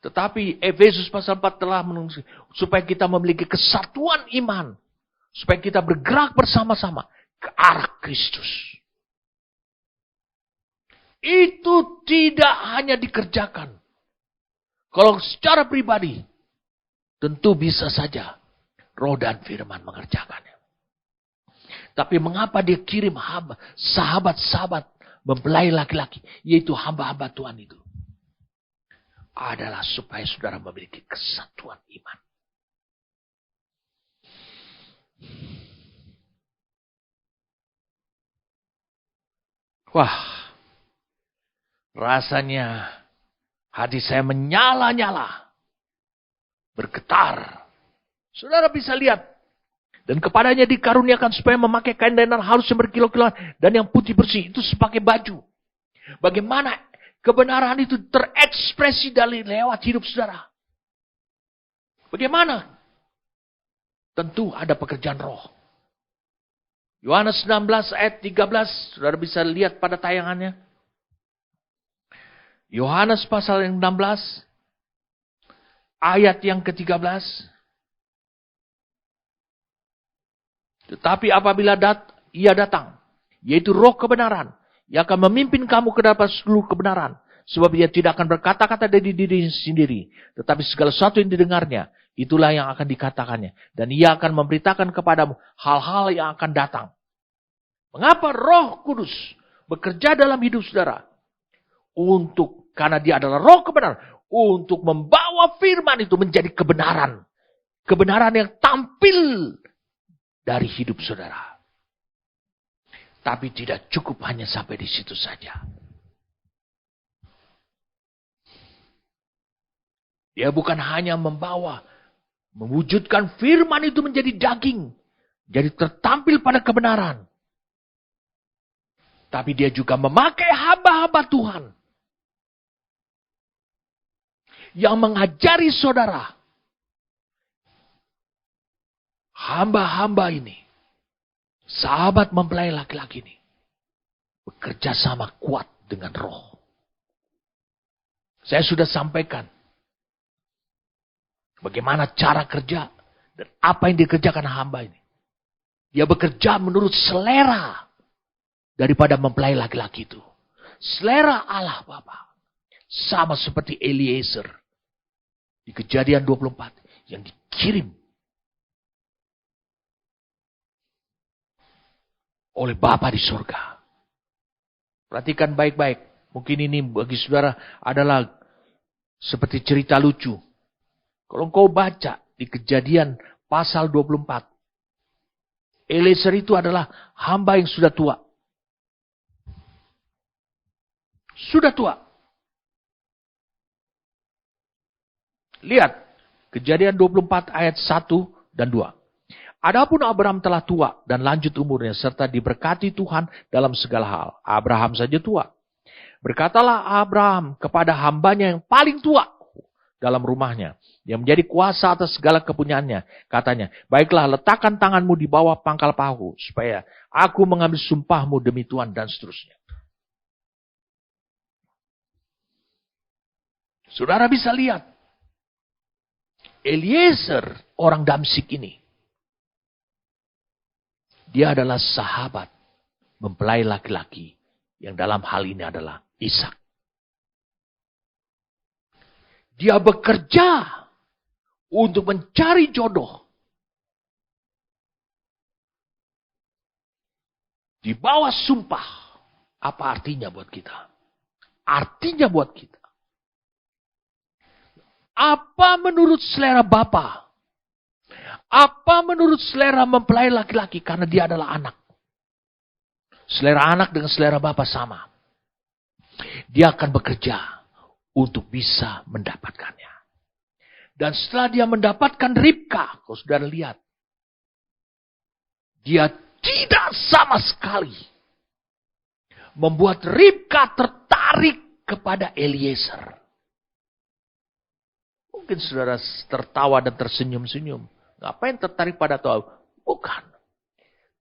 A: Tetapi Efesus pasal 4 telah menulis supaya kita memiliki kesatuan iman. Supaya kita bergerak bersama-sama ke arah Kristus. Itu tidak hanya dikerjakan. Kalau secara pribadi, tentu bisa saja Roh dan Firman mengerjakannya. Tapi mengapa dia kirim sahabat-sahabat mempelai laki-laki, yaitu hamba-hamba Tuhan itu? Adalah supaya saudara memiliki kesatuan iman. Wah, rasanya hati saya menyala-nyala, bergetar. Saudara bisa lihat. Dan kepadanya dikaruniakan supaya memakai kain lenan halus yang berkilau-kilauan dan yang putih bersih. Itu sebagai baju. Bagaimana kebenaran itu terekspresi dari lewat hidup saudara. Bagaimana? Tentu ada pekerjaan roh. Yohanes 19 ayat 13. Saudara bisa lihat pada tayangannya. Yohanes pasal yang 16. Ayat yang ke-13. Tetapi apabila ia datang, yaitu roh kebenaran, ia akan memimpin kamu ke dalam seluruh kebenaran. Sebab ia tidak akan berkata-kata dari diri sendiri. Tetapi segala sesuatu yang didengarnya, itulah yang akan dikatakannya. Dan ia akan memberitakan kepadamu hal-hal yang akan datang. Mengapa Roh Kudus bekerja dalam hidup saudara? Karena dia adalah roh kebenaran. Untuk membawa firman itu menjadi kebenaran. Kebenaran yang tampil dari hidup saudara. Tapi tidak cukup hanya sampai di situ saja. Dia bukan hanya mewujudkan firman itu menjadi daging. Jadi tertampil pada kebenaran. Tapi dia juga memakai hamba-hamba Tuhan. Yang mengajari saudara. Hamba-hamba ini, sahabat mempelai laki-laki ini, bekerja sama kuat dengan roh. Saya sudah sampaikan bagaimana cara kerja dan apa yang dikerjakan hamba ini. Dia bekerja menurut selera daripada mempelai laki-laki itu. Selera Allah Bapa. Sama seperti Eliezer di Kejadian 24 yang dikirim oleh Bapa di surga. Perhatikan baik-baik. Mungkin ini bagi saudara adalah seperti cerita lucu. Kalau engkau baca di Kejadian pasal 24. Eliezer itu adalah hamba yang sudah tua. Sudah tua. Lihat. Kejadian 24 ayat 1 dan 2. Adapun Abraham telah tua dan lanjut umurnya serta diberkati Tuhan dalam segala hal. Abraham saja tua. Berkatalah Abraham kepada hambanya yang paling tua dalam rumahnya, yang menjadi kuasa atas segala kepunyaannya. Katanya, baiklah letakkan tanganmu di bawah pangkal pahu, supaya aku mengambil sumpahmu demi Tuhan, dan seterusnya. Saudara bisa lihat, Eliezer, orang Damsik ini, dia adalah sahabat mempelai laki-laki yang dalam hal ini adalah Ishak. Dia bekerja untuk mencari jodoh di bawah sumpah, apa artinya buat kita? Artinya buat kita. Apa menurut selera Bapa? Apa menurut selera mempelai laki-laki? Karena dia adalah anak. Selera anak dengan selera Bapa sama. Dia akan bekerja untuk bisa mendapatkannya. Dan setelah dia mendapatkan Ribka, kalau saudara lihat, dia tidak sama sekali membuat Ribka tertarik kepada Eliezer. Mungkin saudara tertawa dan tersenyum-senyum. Ngapain tertarik pada Tuhan? Bukan.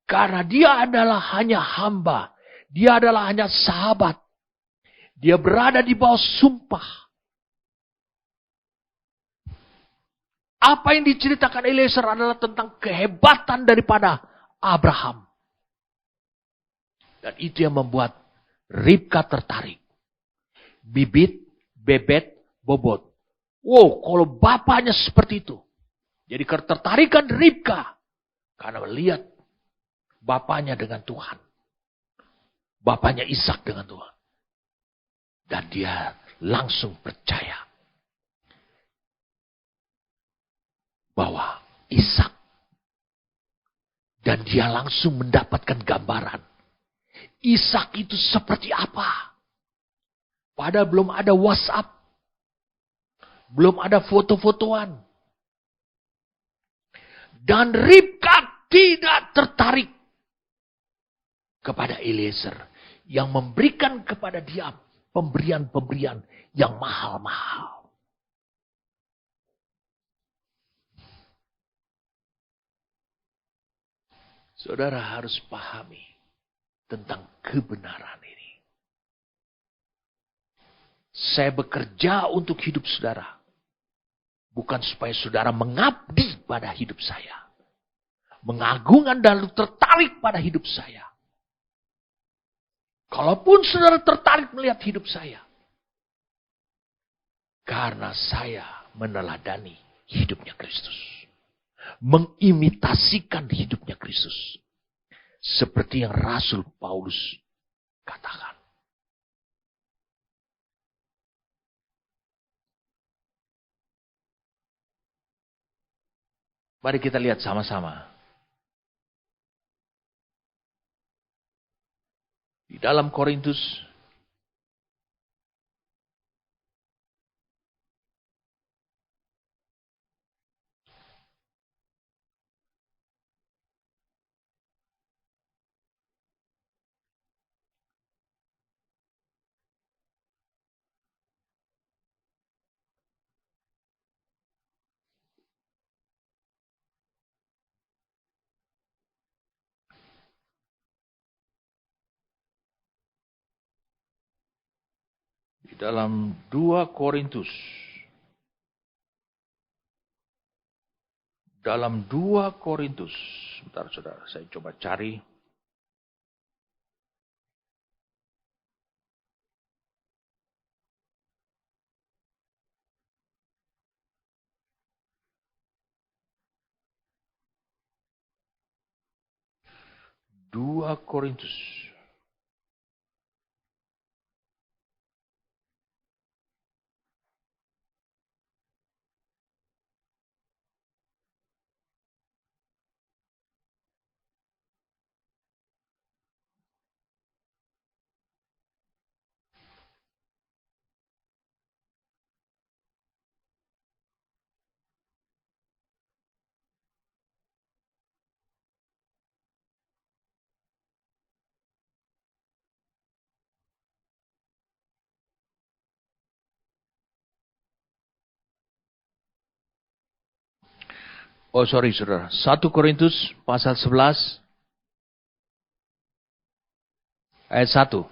A: Karena dia adalah hanya hamba. Dia adalah hanya sahabat. Dia berada di bawah sumpah. Apa yang diceritakan Eliezer adalah tentang kehebatan daripada Abraham. Dan itu yang membuat Ribka tertarik. Bibit, bebet, bobot. Wow, kalau bapaknya seperti itu. Jadi ketertarikan Ribka. Karena melihat bapaknya dengan Tuhan. Bapaknya Ishak dengan Tuhan. Dan dia langsung percaya. Bahwa Ishak. Dan dia langsung mendapatkan gambaran. Ishak itu seperti apa? Padahal belum ada WhatsApp. Belum ada foto-fotoan. Dan Ribka tidak tertarik kepada Eliezer. Yang memberikan kepada dia pemberian-pemberian yang mahal-mahal. Saudara harus pahami tentang kebenaran ini. Saya bekerja untuk hidup saudara. Bukan supaya saudara mengabdi pada hidup saya. Mengagungkan dan tertarik pada hidup saya. Kalaupun saudara tertarik melihat hidup saya. Karena saya meneladani hidupnya Kristus. Mengimitasikan hidupnya Kristus. Seperti yang Rasul Paulus katakan. Mari kita lihat sama-sama. Di dalam Korintus 2 Korintus. Dalam 2 Korintus. Sebentar saudara, saya coba cari. Dua Korintus. Oh sorry saudara. 1 Korintus pasal 11. Ayat 1.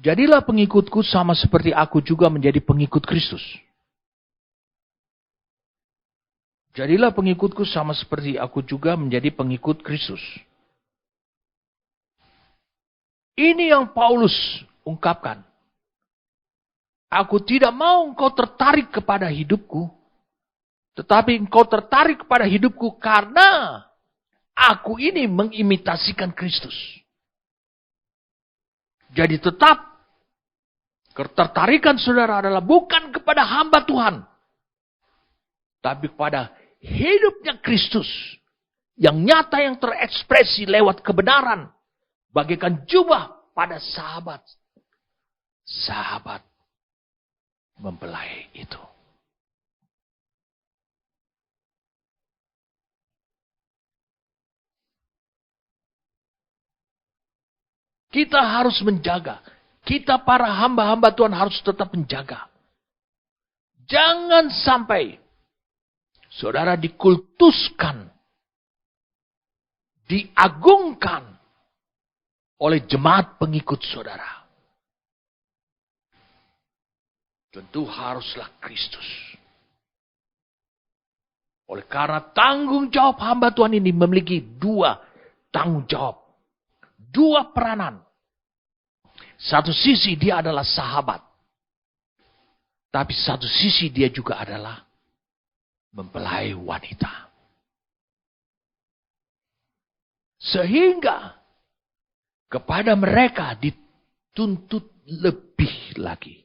A: Jadilah pengikutku sama seperti aku juga menjadi pengikut Kristus. Jadilah pengikutku sama seperti aku juga menjadi pengikut Kristus. Ini yang Paulus ungkapkan. Aku tidak mau engkau tertarik kepada hidupku, tetapi engkau tertarik kepada hidupku karena aku ini mengimitasikan Kristus. Jadi tetap ketertarikan saudara adalah bukan kepada hamba Tuhan, tapi kepada hidupnya Kristus yang nyata, yang terekspresi lewat kebenaran, bagaikan jubah pada sahabat mempelai itu. Kita harus menjaga. Kita para hamba-hamba Tuhan harus tetap menjaga. Jangan sampai saudara dikultuskan, diagungkan oleh jemaat pengikut saudara. Tentu haruslah Kristus. Oleh karena tanggung jawab hamba Tuhan ini memiliki dua tanggung jawab. Dua peranan. Satu sisi dia adalah sahabat. Tapi satu sisi dia juga adalah mempelai wanita. Sehingga kepada mereka dituntut lebih lagi.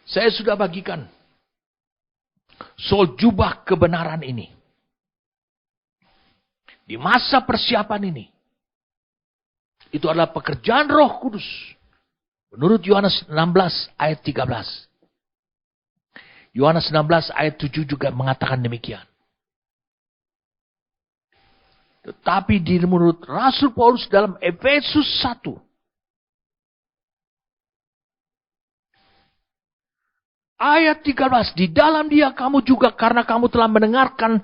A: Saya sudah bagikan soal jubah kebenaran ini. Di masa persiapan ini. Itu adalah pekerjaan Roh Kudus. Menurut Yohanes 16 ayat 13. Yohanes 16 ayat 7 juga mengatakan demikian. Tetapi menurut Rasul Paulus dalam Efesus 1. Ayat 13, di dalam dia kamu juga karena kamu telah mendengarkan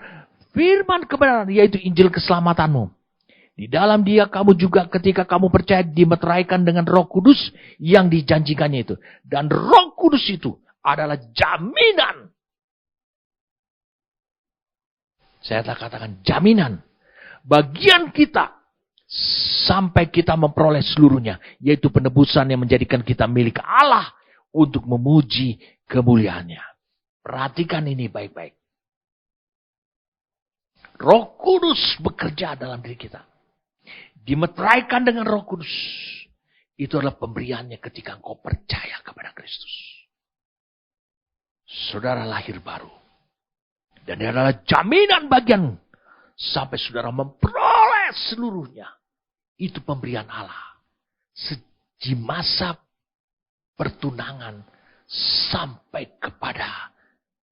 A: firman kebenaran, yaitu Injil keselamatanmu. Di dalam dia kamu juga ketika kamu percaya dimeteraikan dengan Roh Kudus yang dijanjikannya itu. Dan Roh Kudus itu adalah jaminan. Saya telah katakan jaminan. Bagian kita sampai kita memperoleh seluruhnya. Yaitu penebusan yang menjadikan kita milik Allah untuk memuji kemuliaannya. Perhatikan ini baik-baik. Roh Kudus bekerja dalam diri kita. Dimeteraikan dengan Roh Kudus. Itu adalah pemberiannya ketika engkau percaya kepada Kristus. Saudara lahir baru. Dan ini adalah jaminan bagian sampai saudara memperoleh seluruhnya. Itu pemberian Allah. Di masa pertunangan sampai kepada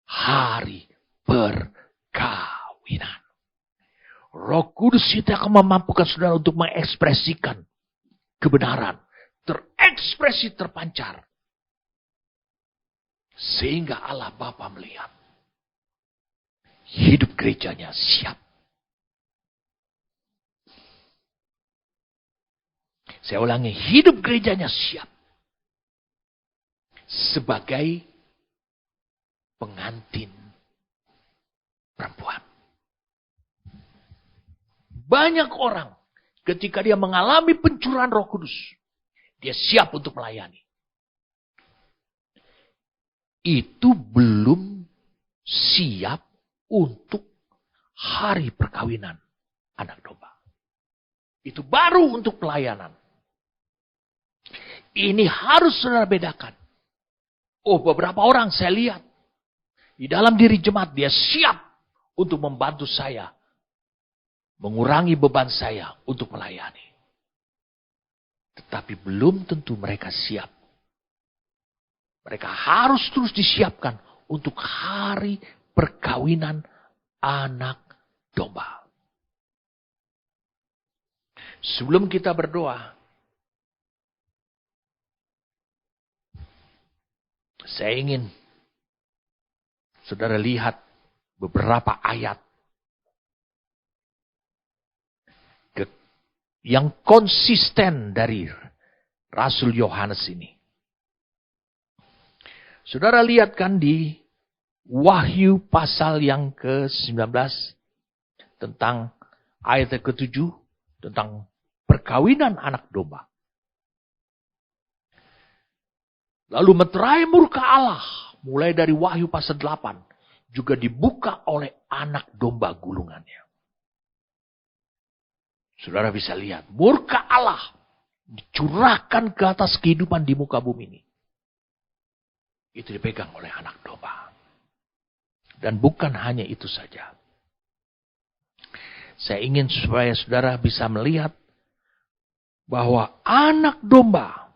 A: hari perkawinan. Roh Kudus itu akan memampukan saudara untuk mengekspresikan kebenaran. Terekspresi, terpancar. Sehingga Allah Bapa melihat. Hidup gerejanya siap. Saya ulangi, hidup gerejanya siap. Sebagai pengantin perempuan. Banyak orang ketika dia mengalami pencurahan Roh Kudus, dia siap untuk melayani. Itu belum siap untuk hari perkawinan anak domba. Itu baru untuk pelayanan. Ini harus saudara bedakan. Oh, beberapa orang saya lihat di dalam diri jemaat dia siap untuk membantu saya. Mengurangi beban saya untuk melayani. Tetapi belum tentu mereka siap. Mereka harus terus disiapkan untuk hari perkawinan anak domba. Sebelum kita berdoa, saya ingin saudara lihat beberapa ayat yang konsisten dari Rasul Yohanes ini. Saudara lihat kan di Wahyu pasal yang ke-19 tentang ayat ke-7 tentang perkawinan anak domba. Lalu meterai murka Allah mulai dari Wahyu pasal 8 juga dibuka oleh anak domba gulungannya. Saudara bisa lihat murka Allah dicurahkan ke atas kehidupan di muka bumi ini. Itu dipegang oleh anak domba. Dan bukan hanya itu saja. Saya ingin supaya saudara bisa melihat bahwa anak domba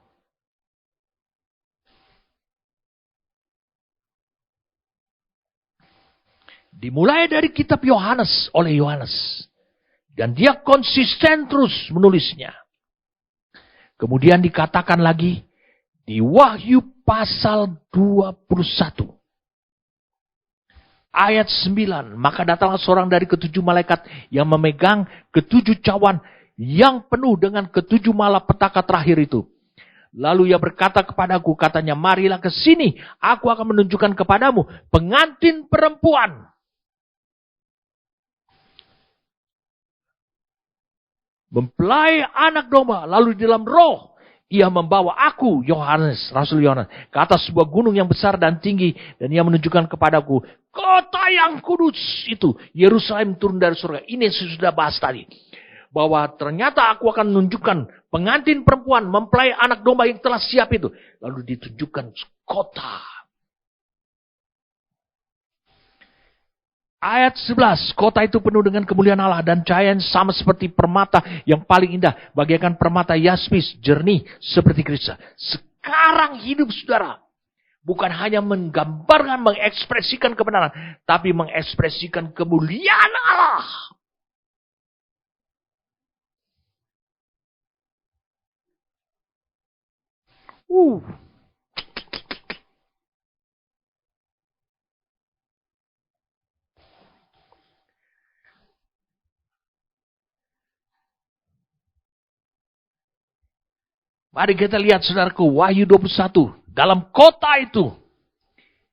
A: dimulai dari kitab Yohanes oleh Yohanes. Dan dia konsisten terus menulisnya. Kemudian dikatakan lagi di Wahyu pasal 21. Ayat 9, maka datanglah seorang dari ketujuh malaikat yang memegang ketujuh cawan yang penuh dengan ketujuh malapetaka terakhir itu. Lalu ia berkata kepadaku, katanya, marilah ke sini, aku akan menunjukkan kepadamu pengantin perempuan. Mempelai anak domba, lalu di dalam roh ia membawa aku, Yohanes, Rasul Yohanes, ke atas sebuah gunung yang besar dan tinggi. Dan ia menunjukkan kepadaku, kota yang kudus itu, Yerusalem turun dari surga. Ini sudah bahas tadi. Bahwa ternyata aku akan menunjukkan pengantin perempuan, mempelai anak domba yang telah siap itu. Lalu ditunjukkan kota. Ayat 11, kota itu penuh dengan kemuliaan Allah dan cahaya yang sama seperti permata yang paling indah. Bagaikan permata yaspis, jernih seperti kristal. Sekarang hidup saudara bukan hanya menggambarkan, mengekspresikan kebenaran, tapi mengekspresikan kemuliaan Allah. Mari kita lihat saudaraku, Wahyu 21. Dalam kota itu,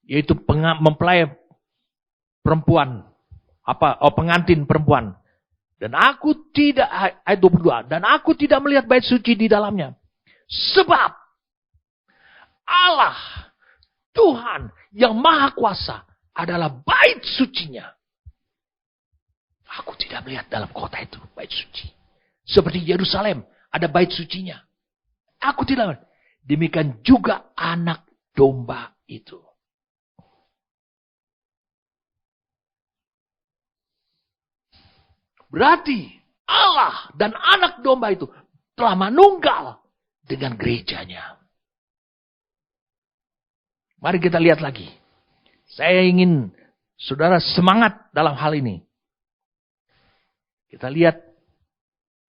A: yaitu mempelai perempuan, pengantin perempuan. Dan aku tidak, ayat 22, dan aku tidak melihat bait suci di dalamnya. Sebab Allah, Tuhan yang Maha Kuasa adalah bait sucinya. Aku tidak melihat dalam kota itu bait suci. Seperti Yerusalem, ada bait sucinya. Aku tidak. Demikian juga anak domba itu. Berarti Allah dan anak domba itu telah manunggal dengan gerejanya. Mari kita lihat lagi. Saya ingin saudara semangat dalam hal ini. Kita lihat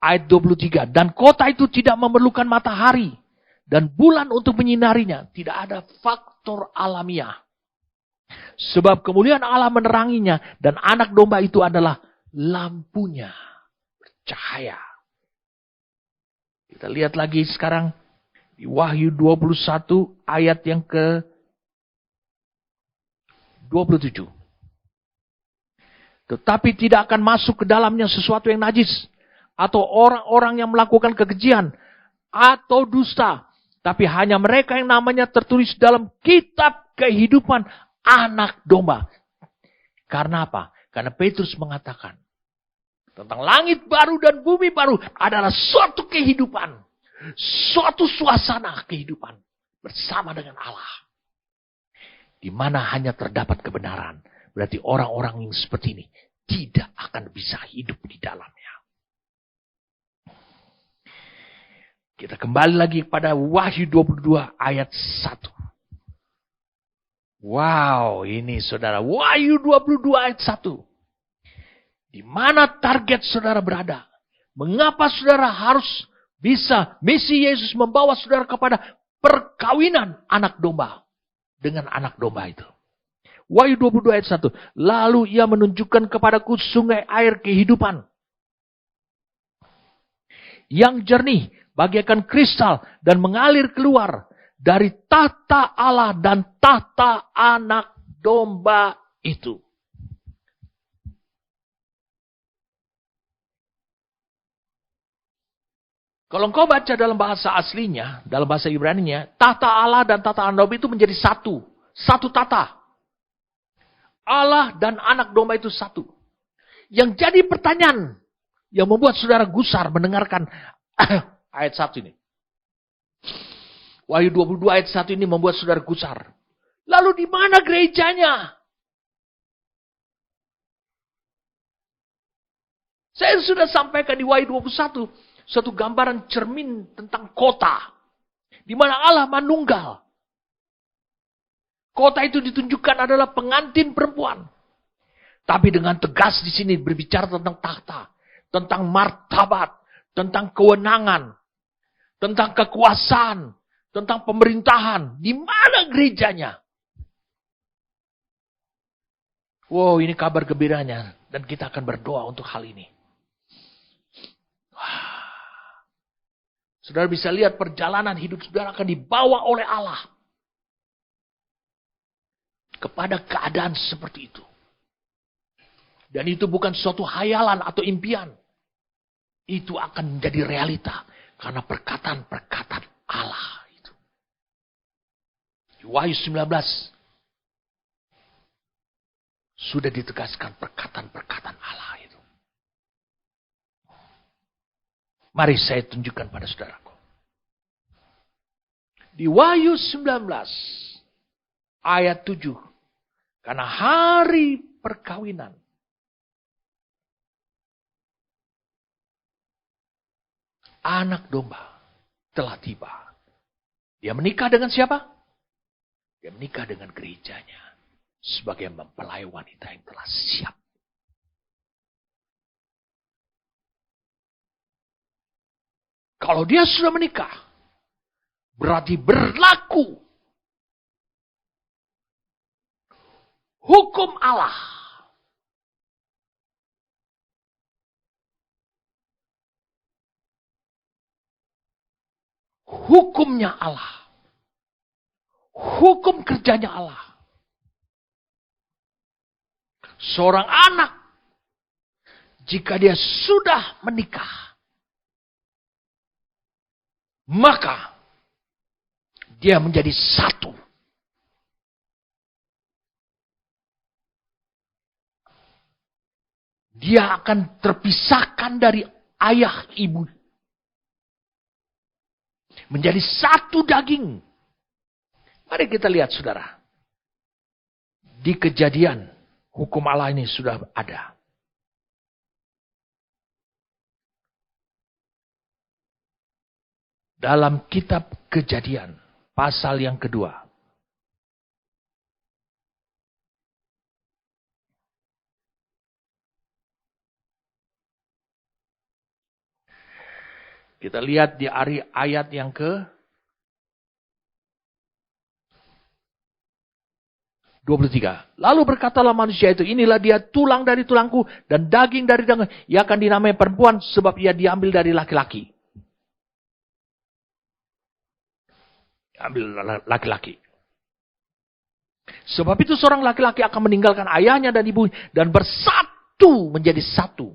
A: ayat 23. Dan kota itu tidak memerlukan matahari dan bulan untuk menyinarinya. Tidak ada faktor alamiah. Sebab kemuliaan Allah meneranginya dan anak domba itu adalah lampunya. Bercahaya. Kita lihat lagi sekarang di Wahyu 21 ayat yang ke 27. Tetapi tidak akan masuk ke dalamnya sesuatu yang najis, atau orang-orang yang melakukan kekejian, atau dusta. Tapi hanya mereka yang namanya tertulis dalam kitab kehidupan anak domba. Karena apa? Karena Petrus mengatakan, tentang langit baru dan bumi baru adalah suatu kehidupan. Suatu suasana kehidupan bersama dengan Allah. Di mana hanya terdapat kebenaran. Berarti orang-orang yang seperti ini tidak akan bisa hidup di dalamnya. Kita kembali lagi pada Wahyu 22 ayat 1. Wow, ini saudara. Wahyu 22 ayat 1. Di mana target saudara berada? Mengapa saudara harus bisa misi Yesus membawa saudara kepada perkawinan anak domba dengan anak domba itu? Wahyu 22 ayat 1. Lalu ia menunjukkan kepadaku sungai air kehidupan yang jernih bagaikan kristal dan mengalir keluar dari tata Allah dan tata anak domba itu. Kalau engkau baca dalam bahasa aslinya, dalam bahasa Ibrani-nya, tata Allah dan tata anak domba itu menjadi satu. Satu tata. Allah dan anak domba itu satu. Yang jadi pertanyaan, yang membuat saudara gusar mendengarkan ayat 1 ini. Wahyu 22 ayat 1 ini membuat saudara gusar. Lalu di mana gerejanya? Saya sudah sampaikan di Wahyu 21, suatu gambaran cermin tentang kota. Di mana Allah manunggal. Kota itu ditunjukkan adalah pengantin perempuan. Tapi dengan tegas di sini berbicara tentang tahta, tentang martabat, tentang kewenangan, tentang kekuasaan, tentang pemerintahan. Di mana gerejanya? Wow, ini kabar gembiranya. Dan kita akan berdoa untuk hal ini. Saudara bisa lihat perjalanan hidup saudara akan dibawa oleh Allah. Kepada keadaan seperti itu. Dan itu bukan suatu hayalan atau impian. Itu akan menjadi realita. Karena perkataan-perkataan Allah itu. Di Wahyu 19. Sudah ditegaskan perkataan-perkataan Allah itu. Mari saya tunjukkan pada saudaraku. Di Wahyu 19. Ayat 7. Karena hari perkawinan. Anak domba telah tiba. Dia menikah dengan siapa? Dia menikah dengan gerejanya. Sebagai mempelai wanita yang telah siap. Kalau dia sudah menikah. Berarti berlaku. Hukum Allah. Hukumnya Allah. Hukum kerjanya Allah. Seorang anak. Jika dia sudah menikah. Maka. Dia menjadi satu. Dia akan terpisahkan dari ayah ibu. Menjadi satu daging. Mari kita lihat saudara. Di Kejadian. Hukum Allah ini sudah ada. Dalam kitab Kejadian. Pasal yang kedua. Kita lihat di ayat yang ke 23. Lalu berkatalah manusia itu, inilah dia tulang dari tulangku dan daging dari daging. Ia akan dinamai perempuan sebab ia diambil dari laki-laki. Ambil laki-laki. Sebab itu seorang laki-laki akan meninggalkan ayahnya dan ibunya dan bersatu menjadi satu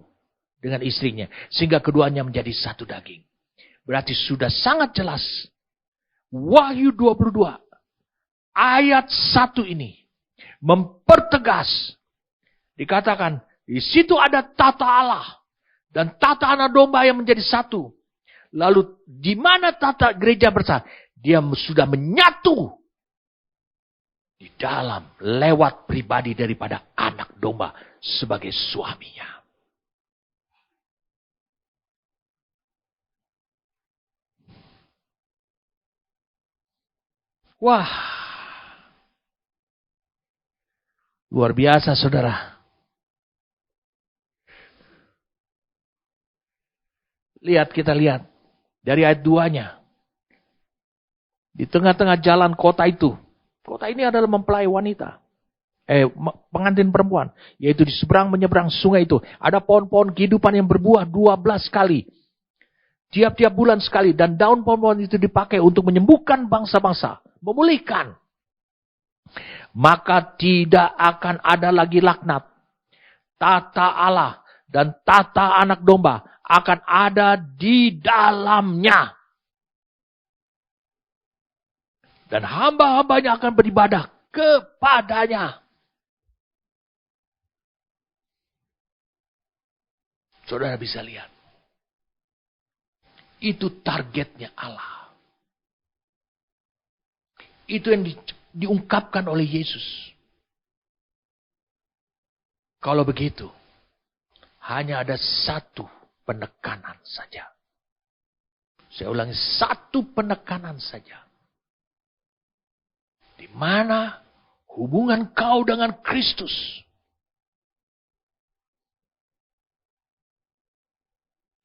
A: dengan istrinya. Sehingga keduanya menjadi satu daging. Berarti sudah sangat jelas. Wahyu 22. Ayat 1 ini. Mempertegas. Dikatakan. Di situ ada tata Allah. Dan tata anak domba yang menjadi satu. Lalu di mana tata gereja bersatu? Dia sudah menyatu. Di dalam lewat pribadi daripada anak domba. Sebagai suaminya. Wah. Luar biasa saudara. Kita lihat. Dari ayat 2-nya. Di tengah-tengah jalan kota itu. Kota ini adalah mempelai wanita. Pengantin perempuan. Yaitu di seberang menyeberang sungai itu. Ada pohon-pohon kehidupan yang berbuah 12 kali. tiap-tiap bulan sekali. Dan daun pohon itu dipakai untuk menyembuhkan bangsa-bangsa. Memulihkan. Maka tidak akan ada lagi laknat. Tata Allah dan tata anak domba akan ada di dalamnya. Dan hamba-hambanya akan beribadah kepadanya. Saudara bisa lihat. Itu targetnya Allah. Itu yang diungkapkan oleh Yesus. Kalau begitu, hanya ada satu penekanan saja. Saya ulangi, satu penekanan saja. Di mana hubungan kau dengan Kristus.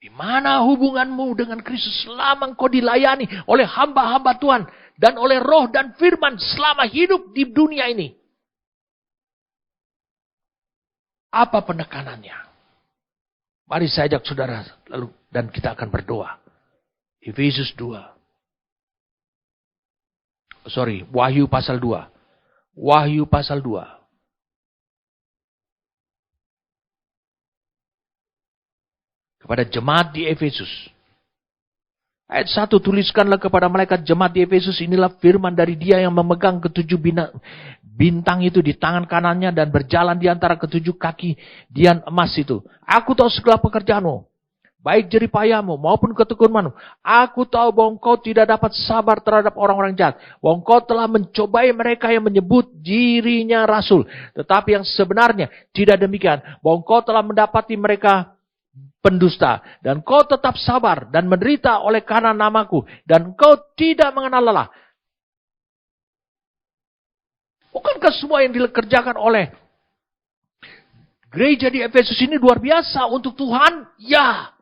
A: Di mana hubunganmu dengan Kristus selama engkau dilayani oleh hamba-hamba Tuhan. Dan oleh roh dan firman selama hidup di dunia ini. Apa penekanannya? Mari saya ajak saudara lalu dan kita akan berdoa. Efesus 2. Wahyu pasal 2. Wahyu pasal 2. Kepada jemaat di Efesus. Ayat 1, tuliskanlah kepada malaikat jemaat di Efesus, inilah firman dari Dia yang memegang ketujuh bintang itu di tangan kanannya dan berjalan di antara ketujuh kaki dian emas itu. Aku tahu segala pekerjaanmu, baik jeripayamu maupun ketekunan. Aku tahu bahwa engkau tidak dapat sabar terhadap orang-orang jahat. Bahwa engkau telah mencobai mereka yang menyebut dirinya rasul. Tetapi yang sebenarnya tidak demikian. Bahwa engkau telah mendapati mereka pendusta. Dan kau tetap sabar dan menderita oleh karena namaku. Dan kau tidak mengenal lelah. Bukankah semua yang dikerjakan oleh gereja di Efesus ini luar biasa untuk Tuhan? Ya.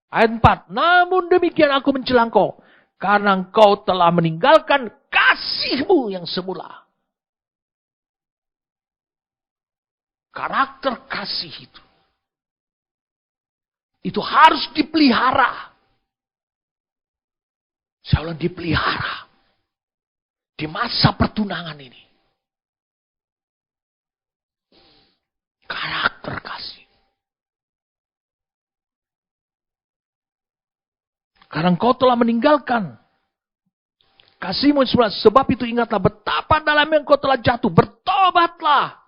A: Ayat 4. Namun demikian aku mencela engkau. Karena engkau telah meninggalkan kasihmu yang semula. Karakter kasih itu. Itu harus dipelihara. Saya ulang, dipelihara. Di masa pertunangan ini. Karakter kasih. Karena engkau telah meninggalkan kasihmu semula. Sebab itu ingatlah betapa dalamnya engkau telah jatuh. Bertobatlah.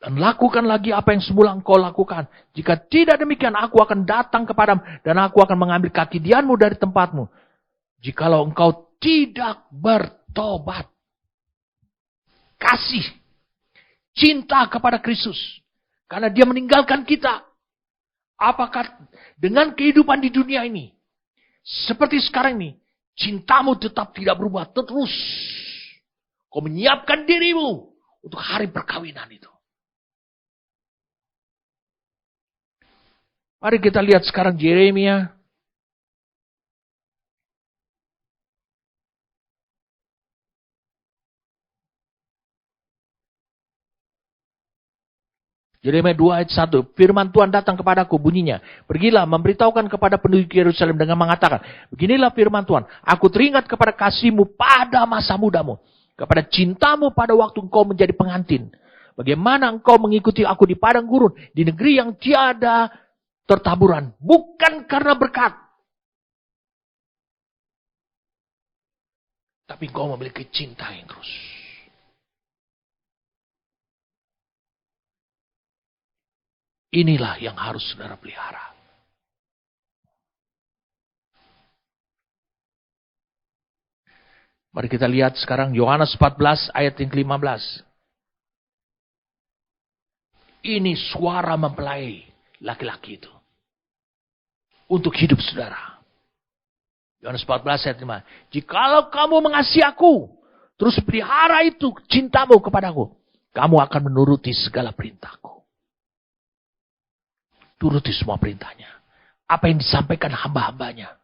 A: Dan lakukan lagi apa yang semula engkau lakukan. Jika tidak demikian, aku akan datang kepadamu. Dan aku akan mengambil kaki dianmu dari tempatmu. Jikalau engkau tidak bertobat. Kasih. Cinta kepada Kristus. Karena Dia meninggalkan kita. Apakah dengan kehidupan di dunia ini. Seperti sekarang ini. Cintamu tetap tidak berubah. Terus. Kau menyiapkan dirimu. Untuk hari perkawinan itu. Mari kita lihat sekarang Yeremia. Yeremia 2 ayat 1. Firman Tuhan datang kepadaku bunyinya. Pergilah memberitahukan kepada penduduk Yerusalem dengan mengatakan. Beginilah firman Tuhan. Aku teringat kepada kasihmu pada masa mudamu. Kepada cintamu pada waktu engkau menjadi pengantin. Bagaimana engkau mengikuti aku di padang gurun. Di negeri yang tiada tertaburan. Bukan karena berkat. Tapi engkau memiliki cinta yang terus. Inilah yang harus saudara pelihara. Mari kita lihat sekarang Yohanes 14 ayat yang ke-15. Ini suara mempelai laki-laki itu. Untuk hidup saudara. Yohanes 14 ayat 5. Jikalau kamu mengasihi aku, terus pelihara itu cintamu kepadaku, kamu akan menuruti segala perintahku. Turuti semua perintahnya. Apa yang disampaikan hamba-hambanya.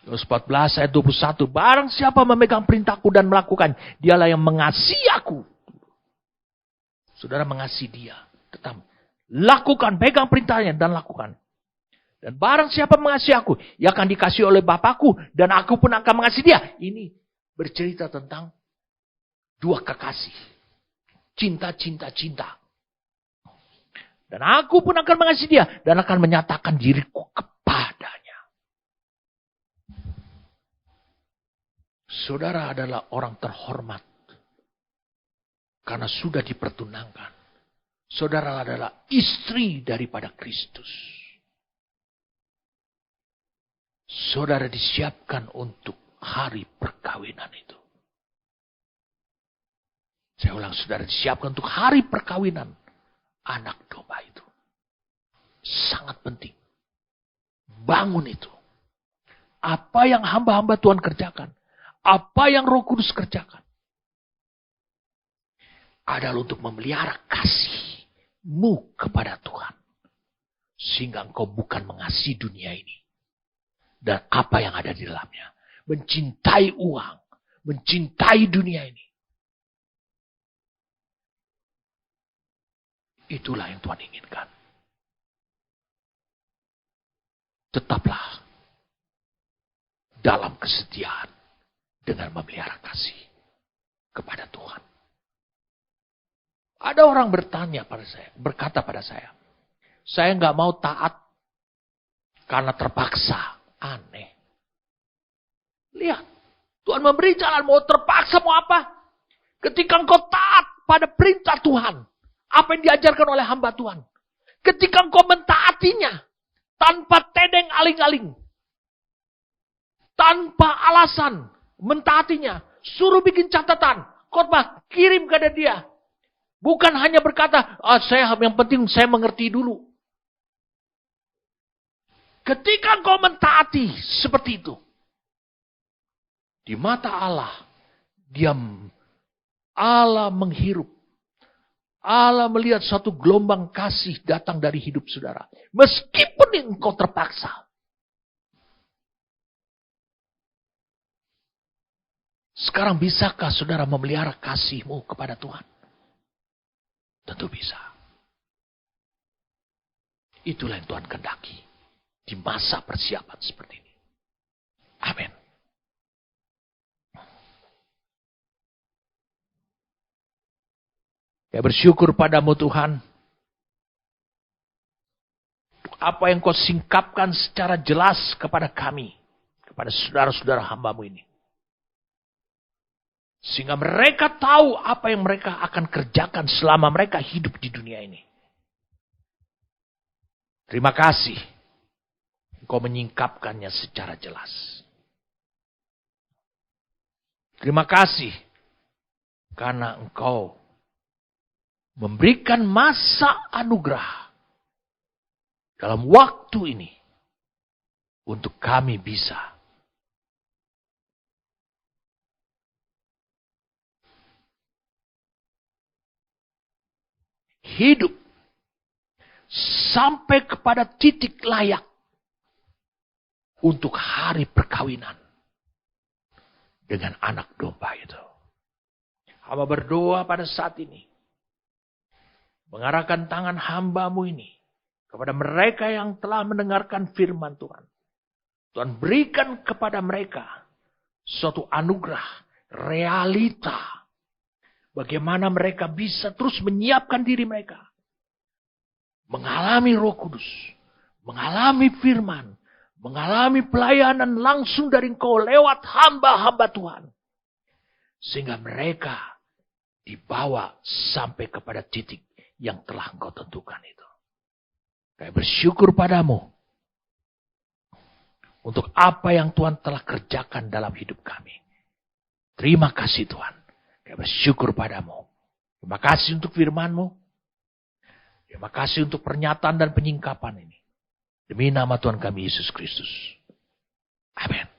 A: Yohanes 14 ayat 21. Barang siapa memegang perintahku dan melakukan, dialah yang mengasihi aku. Saudara mengasihi dia. Tetap lakukan, pegang perintahnya dan lakukan. Dan barang siapa mengasihi aku, ia akan dikasihi oleh Bapakku, dan aku pun akan mengasihi dia. Ini bercerita tentang dua kekasih. Cinta. Dan aku pun akan mengasihi dia, dan akan menyatakan diriku kepadanya. Saudara adalah orang terhormat. Karena sudah dipertunangkan. Saudara adalah istri daripada Kristus. Saudara disiapkan untuk hari perkawinan itu. Saya ulang, saudara disiapkan untuk hari perkawinan anak domba itu. Sangat penting. Bangun itu. Apa yang hamba-hamba Tuhan kerjakan. Apa yang Roh Kudus kerjakan. Adalah untuk memelihara kasihmu kepada Tuhan. Sehingga engkau bukan mengasihi dunia ini. Dan apa yang ada di dalamnya. Mencintai uang. Mencintai dunia ini. Itulah yang Tuhan inginkan. Tetaplah dalam kesetiaan dengan memelihara kasih kepada Tuhan. Ada orang berkata pada saya nggak mau taat karena terpaksa. Aneh. Lihat, Tuhan memberi jalan, mau terpaksa mau apa? Ketika engkau taat pada perintah Tuhan, apa yang diajarkan oleh hamba Tuhan. Ketika engkau mentaatinya, tanpa tedeng aling-aling, tanpa alasan, mentaatinya, suruh bikin catatan, khotbah, kirim kepada dia. Bukan hanya berkata, yang penting saya mengerti dulu. Ketika engkau mentaati seperti itu, di mata Allah, Allah menghirup. Allah melihat satu gelombang kasih datang dari hidup saudara. Meskipun engkau terpaksa. Sekarang bisakah saudara memelihara kasihmu kepada Tuhan? Tentu bisa. Itulah yang Tuhan kehendaki. Di masa persiapan seperti ini. Amin. Ya, bersyukur padamu Tuhan. Apa yang kau singkapkan secara jelas kepada kami. Kepada saudara-saudara hambamu ini. Sehingga mereka tahu apa yang mereka akan kerjakan selama mereka hidup di dunia ini. Terima kasih. Engkau menyingkapkannya secara jelas. Terima kasih. Karena engkau memberikan masa anugerah dalam waktu ini untuk kami bisa hidup sampai kepada titik layak untuk hari perkawinan dengan anak domba itu. Hamba berdoa pada saat ini. Mengarahkan tangan hambamu ini kepada mereka yang telah mendengarkan firman Tuhan. Tuhan berikan kepada mereka suatu anugerah, realita. Bagaimana mereka bisa terus menyiapkan diri mereka. Mengalami Roh Kudus. Mengalami firman. Mengalami pelayanan langsung dari Engkau lewat hamba-hamba Tuhan. Sehingga mereka dibawa sampai kepada titik yang telah Engkau tentukan itu. Kami bersyukur padamu. Untuk apa yang Tuhan telah kerjakan dalam hidup kami. Terima kasih Tuhan. Kami bersyukur padamu. Terima kasih untuk firman-Mu. Terima kasih untuk pernyataan dan penyingkapan ini. Demi nama Tuhan kami Yesus Kristus. Amin.